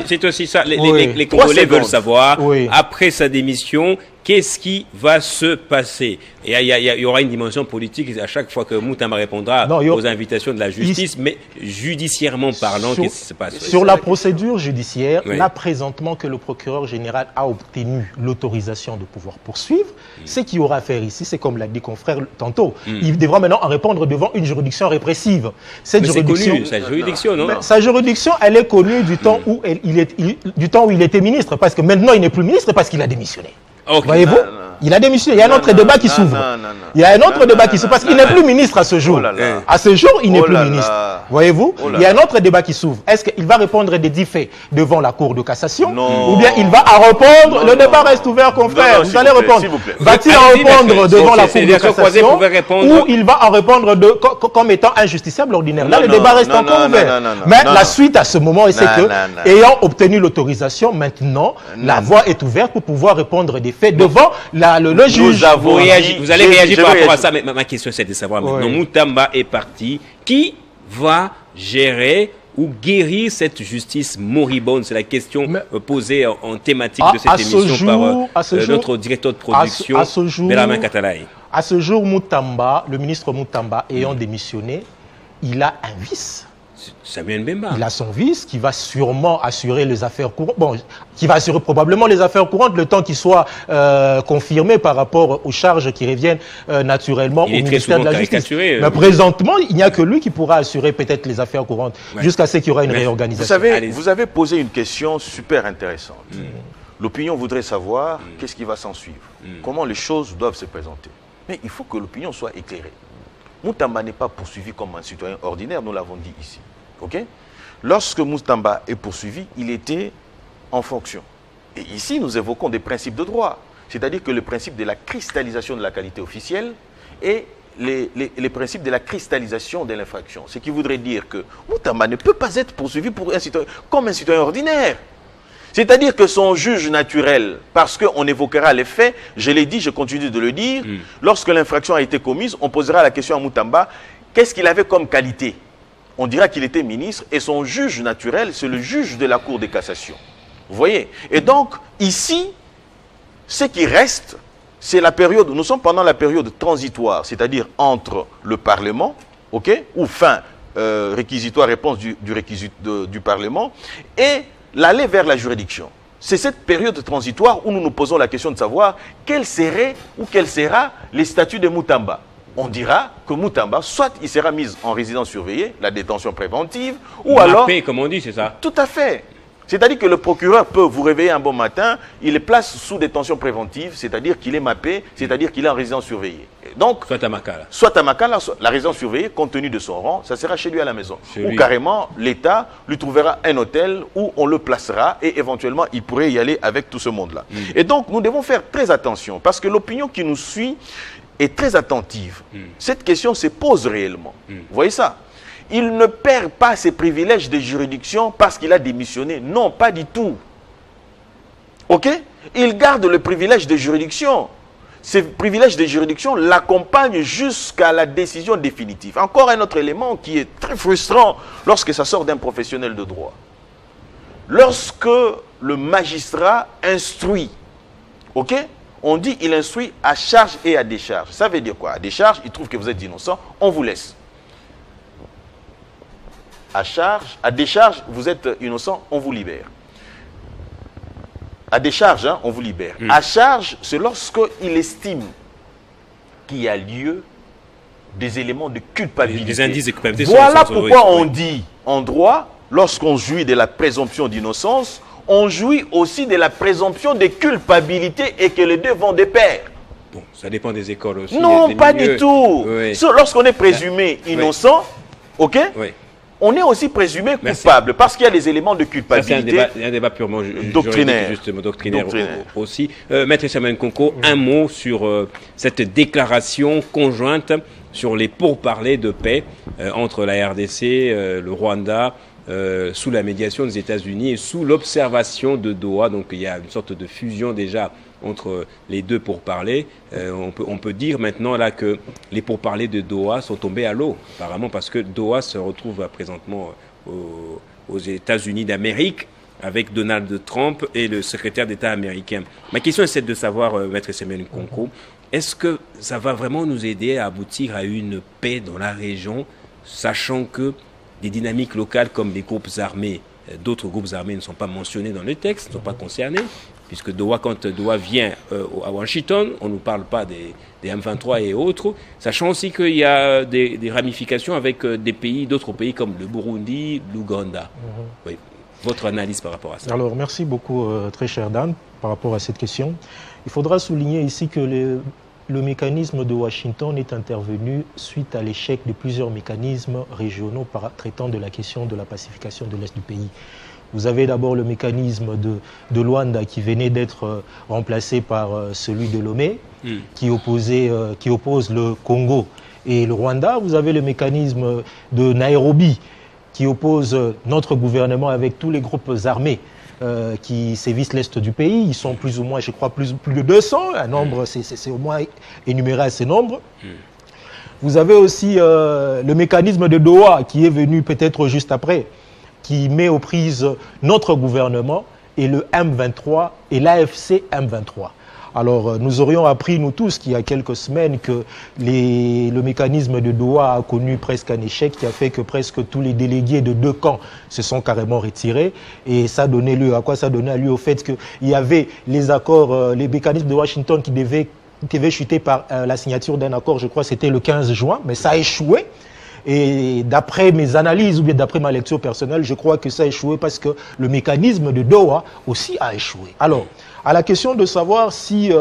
c'est aussi ça. Les Congolais veulent savoir, après sa démission, qu'est-ce qui va se passer? Et il y aura une dimension politique à chaque fois que Moutamba répondra aux invitations de la justice, mais judiciairement parlant, qu'est-ce qui se passe? Sur la procédure judiciaire, là présentement que le procureur général a obtenu l'autorisation de pouvoir poursuivre, ce qu'il y aura à faire ici, c'est comme l'a dit confrère tantôt, il devra maintenant en répondre devant une juridiction répressive. Cette juridiction, connu, sa juridiction, non? Sa juridiction, elle est connue du temps où il était ministre, parce que maintenant il n'est plus ministre parce qu'il a démissionné. Voyez-vous, il a démissionné. Il y a un autre débat qui s'ouvre. Il y a un autre débat qui s'ouvre parce qu'il n'est plus ministre à ce jour. À ce jour, il n'est plus ministre. Voyez-vous, il y a un autre débat qui s'ouvre. Est-ce qu'il va répondre des 10 faits devant la Cour de cassation ou bien il va en répondre? Le débat reste ouvert, confrère. Vous allez répondre. Va-t-il en répondre devant la Cour de cassation ou il va en répondre comme étant un justiciable ordinaire? Là, le débat reste encore ouvert. Mais la suite à ce moment, c'est que, ayant obtenu l'autorisation, maintenant, la voie est ouverte pour pouvoir répondre des faits devant le juge. Vous allez réagir par rapport à ça, mais ma question c'est de savoir maintenant, Moutamba est parti, qui va gérer ou guérir cette justice moribonde? C'est la question posée en thématique de cette émission par notre directeur de production, Bellarmin Katalaï. À ce jour, le ministre Moutamba ayant démissionné, il a un vice. Samuel Mbemba. Il a son vice qui va sûrement assurer les affaires courantes, qui va assurer probablement les affaires courantes le temps qu'il soit confirmé par rapport aux charges qui reviennent naturellement au ministère de la Justice. Mais présentement, il n'y a que lui qui pourra assurer peut-être les affaires courantes jusqu'à ce qu'il y aura une réorganisation. Vous avez posé une question super intéressante. L'opinion voudrait savoir qu'est-ce qui va s'en suivre, comment les choses doivent se présenter. Mais il faut que l'opinion soit éclairée. Moutamba n'est pas poursuivi comme un citoyen ordinaire, nous l'avons dit ici. Lorsque Moutamba est poursuivi, il était en fonction. Et ici, nous évoquons des principes de droit. C'est-à-dire que le principe de la cristallisation de la qualité officielle et les principes de la cristallisation de l'infraction. Ce qui voudrait dire que Moutamba ne peut pas être poursuivi pour comme un citoyen ordinaire. C'est-à-dire que son juge naturel, parce qu'on évoquera les faits, je l'ai dit, je continue de le dire, lorsque l'infraction a été commise, on posera la question à Moutamba, qu'est-ce qu'il avait comme qualité? On dira qu'il était ministre et son juge naturel, c'est le juge de la Cour de cassation. Vous voyez? Et donc, ici, ce qui reste, c'est la période, nous sommes pendant la période transitoire, c'est-à-dire entre le Parlement, ok, ou fin réquisitoire, réponse du Parlement, et l'aller vers la juridiction. C'est cette période transitoire où nous nous posons la question de savoir quel serait ou quel sera les statuts de Moutamba. On dira que Moutamba, soit il sera mis en résidence surveillée, la détention préventive, ou alors... comme on dit, c'est ça? Tout à fait. C'est-à-dire que le procureur peut vous réveiller un bon matin, il le place sous détention préventive, c'est-à-dire qu'il est mappé, c'est-à-dire qu'il est en résidence surveillée. Donc, soit à Makala. Soit à Makala, la résidence surveillée, compte tenu de son rang, ça sera chez lui à la maison. Ou carrément, l'État lui trouvera un hôtel où on le placera et éventuellement, il pourrait y aller avec tout ce monde-là. Et donc, nous devons faire très attention parce que l'opinion qui nous suit est très attentive. Cette question se pose réellement. Vous voyez ça? Il ne perd pas ses privilèges de juridiction parce qu'il a démissionné. Non, pas du tout. Ok? Il garde le privilège de juridiction. Ces privilèges de juridiction l'accompagnent jusqu'à la décision définitive. Encore un autre élément qui est très frustrant lorsque ça sort d'un professionnel de droit. Lorsque le magistrat instruit, ok? On dit il instruit à charge et à décharge. Ça veut dire quoi? À décharge, il trouve que vous êtes innocent, on vous laisse. À décharge, vous êtes innocent, on vous libère. À décharge, hein, on vous libère. À charge, c'est lorsqu'il estime qu'il y a lieu des éléments de culpabilité. Des indices de culpabilité. Voilà pourquoi on dit en droit, lorsqu'on jouit de la présomption d'innocence, on jouit aussi de la présomption de culpabilité et que les deux vont de pair. Bon, ça dépend des écoles aussi. Non, pas du tout. Oui. Lorsqu'on est présumé innocent, ok? Oui. On est aussi présumé coupable parce qu'il y a des éléments de culpabilité. C'est un débat purement doctrinaire. Justement, doctrinaire. Aussi. Maître Samuel Nkonko, un mot sur cette déclaration conjointe sur les pourparlers de paix entre la RDC, le Rwanda, sous la médiation des États-Unis et sous l'observation de Doha. Donc il y a une sorte de fusion déjà entre les deux pourparlers. On peut dire maintenant là que les pourparlers de Doha sont tombés à l'eau, apparemment parce que Doha se retrouve présentement aux États-Unis d'Amérique avec Donald Trump et le secrétaire d'État américain. Ma question est celle de savoir, Maître Samuel Nkonko, est-ce que ça va vraiment nous aider à aboutir à une paix dans la région, sachant que des dynamiques locales comme les groupes armés, d'autres groupes armés ne sont pas mentionnés dans le texte, ne sont pas concernés, puisque Doha, quand Doha vient à Washington, on ne nous parle pas des M23 et autres, sachant aussi qu'il y a des ramifications avec d'autres pays comme le Burundi, l'Ouganda. Oui. Votre analyse par rapport à ça? Alors, merci beaucoup, très cher Dan, par rapport à cette question. Il faudra souligner ici que le mécanisme de Washington est intervenu suite à l'échec de plusieurs mécanismes régionaux traitant de la question de la pacification de l'Est du pays. Vous avez d'abord le mécanisme de Luanda qui venait d'être remplacé par celui de Lomé, qui oppose le Congo et le Rwanda. Vous avez le mécanisme de Nairobi qui oppose notre gouvernement avec tous les groupes armés qui sévissent l'Est du pays. Ils sont plus ou moins, je crois, plus de 200. Un nombre, c'est au moins énuméré à ces nombres. Vous avez aussi le mécanisme de Doha qui est venu peut-être juste après, qui met aux prises notre gouvernement et le M23 et l'AFC M23. Alors, nous aurions appris, nous tous, qu'il y a quelques semaines, que le mécanisme de Doha a connu presque un échec qui a fait que presque tous les délégués de deux camps se sont carrément retirés. Et ça donnait lieu à quoi? Ça donnait lieu au fait qu'il y avait les accords, les mécanismes de Washington qui devaient chuter par la signature d'un accord, je crois que c'était le 15 juin, mais ça a échoué. Et d'après mes analyses ou bien d'après ma lecture personnelle, je crois que ça a échoué parce que le mécanisme de Doha aussi a échoué. Alors, à la question de savoir si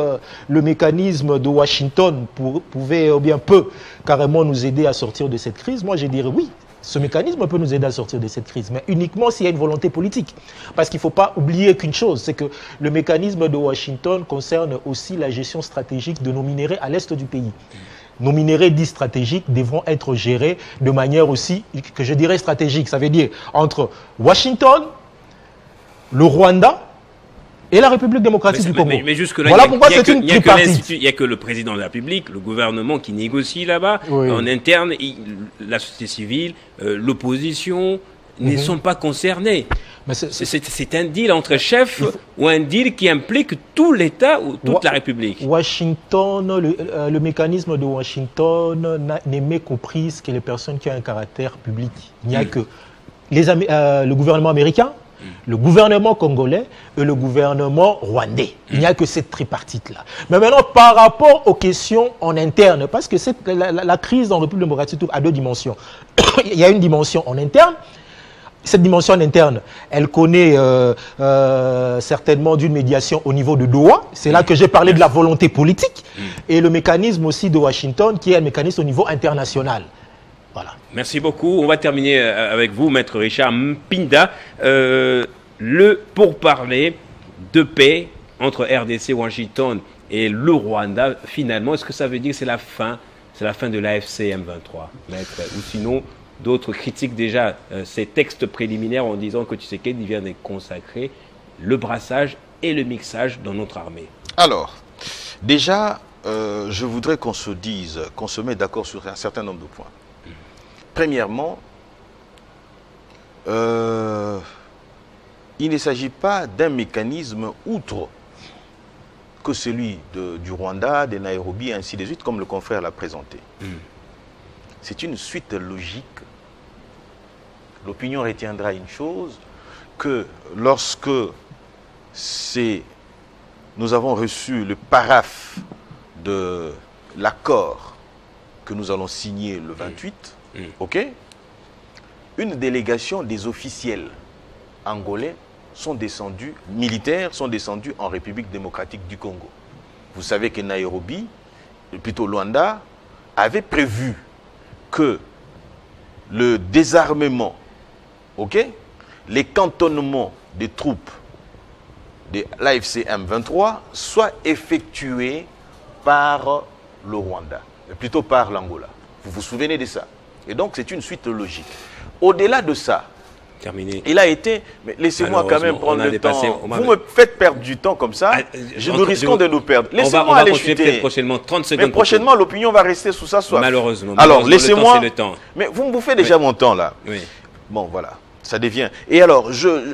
le mécanisme de Washington pouvait ou bien peut carrément nous aider à sortir de cette crise, moi je dirais oui. Ce mécanisme peut nous aider à sortir de cette crise, mais uniquement s'il y a une volonté politique. Parce qu'il ne faut pas oublier qu'une chose, c'est que le mécanisme de Washington concerne aussi la gestion stratégique de nos minéraux à l'est du pays. nos minéraux dits stratégiques devront être gérés de manière aussi, que je dirais stratégique. Ça veut dire entre Washington, le Rwanda et la République démocratique du Congo. Mais jusque-là, voilà pourquoi c'est une tripartite. Il n'y a que le président de la République, le gouvernement qui négocie là-bas. Oui. En interne, la société civile, l'opposition ne sont pas concernés. C'est un deal entre chefs ou un deal qui implique tout l'État ou toute la République. Washington, le mécanisme de Washington n'est comprise que les personnes qui ont un caractère public. Il n'y a que le gouvernement américain, le gouvernement congolais et le gouvernement rwandais. Il n'y a que cette tripartite-là. Mais maintenant, par rapport aux questions en interne, parce que la crise dans la République démocratique a deux dimensions. Il y a une dimension en interne. Cette dimension en interne, elle connaît certainement d'une médiation au niveau de Doha. C'est là que j'ai parlé de la volonté politique. Et le mécanisme aussi de Washington, qui est un mécanisme au niveau international. Voilà. Merci beaucoup. On va terminer avec vous, Maître Richard Mpinda. Le pourparler de paix entre RDC, Washington et le Rwanda, finalement, est-ce que ça veut dire que c'est la fin de l'AFC M23, Maître? Ou sinon, d'autres critiquent déjà ces textes préliminaires en disant que Tshisekedi vient de consacrer le brassage et le mixage dans notre armée. Alors, déjà, je voudrais qu'on se dise, qu'on se mette d'accord sur un certain nombre de points. Premièrement, il ne s'agit pas d'un mécanisme outre que celui du Rwanda, de Nairobi, ainsi de suite, comme le confrère l'a présenté. C'est une suite logique. L'opinion retiendra une chose, que lorsque nous avons reçu le paraphe de l'accord que nous allons signer le 28, ok, une délégation des officiels angolais militaires sont descendus en République démocratique du Congo. Vous savez que Nairobi, plutôt Luanda, avait prévu que le désarmement, ok, les cantonnements des troupes de l'AFC M23 soient effectués par le Rwanda, plutôt par l'Angola. Vous vous souvenez de ça? Et donc c'est une suite logique. Au-delà de ça, terminé. Il a été... Mais laissez-moi quand même prendre le temps. Vous me faites perdre du temps comme ça. Nous risquons de nous perdre. Laissez-moi aller chuter. Prochainement, 30 secondes. Mais prochainement, l'opinion va rester sous sa soif. Malheureusement. Alors, laissez-moi... le temps. Mais vous me bouffez déjà mon temps, là. Oui. Bon, voilà. Ça devient... Et alors,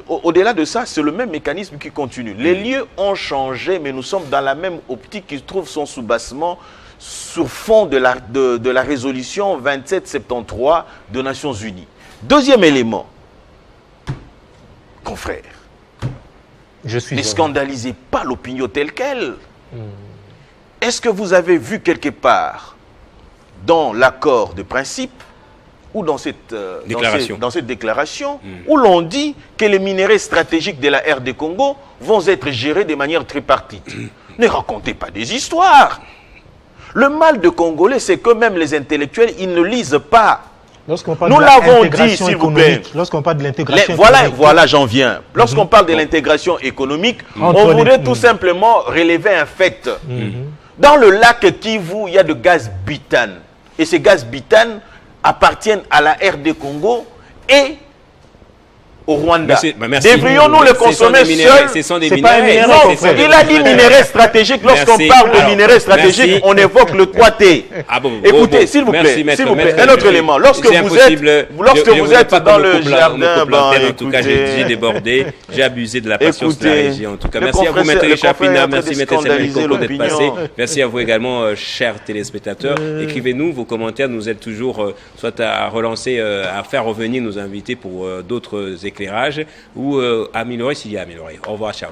au-delà de ça, c'est le même mécanisme qui continue. Les lieux ont changé, mais nous sommes dans la même optique qui trouve son soubassement sur fond de la résolution 2773 des Nations Unies. Deuxième élément. Confrères, ne scandalisez pas l'opinion telle qu'elle. Est-ce que vous avez vu quelque part dans l'accord de principe ou dans cette déclaration où l'on dit que les minéraux stratégiques de la RD Congo vont être gérés de manière tripartite? Ne racontez pas des histoires. Le mal de Congolais, c'est que même les intellectuels, ils ne lisent pas. Nous l'avons dit, s'il vous plaît. Lorsqu'on parle de l'intégration voilà, j'en viens. Lorsqu'on parle de l'intégration économique, on voudrait tout simplement relever un fait. Dans le lac Kivu, il y a de gaz butane. Et ces gaz butane appartiennent à la RD Congo et au Rwanda. Devrions-nous les consommer seuls? Il a dit minéraux stratégiques. Lorsqu'on parle de minéraux stratégiques, on évoque le 3T. Écoutez, s'il vous plaît, un autre élément. Lorsque vous êtes dans le jardin, en tout cas, j'ai débordé, j'ai abusé de la patience de la régie. En tout cas, merci à vous, Maître Richard Mpinda, merci Maître Samuel Koko d'être passé. Merci à vous également, chers téléspectateurs. Écrivez-nous vos commentaires, nous aident toujours soit à relancer, à faire revenir nos invités pour d'autres éclairages ou améliorer s'il y a amélioré. Au revoir, ciao.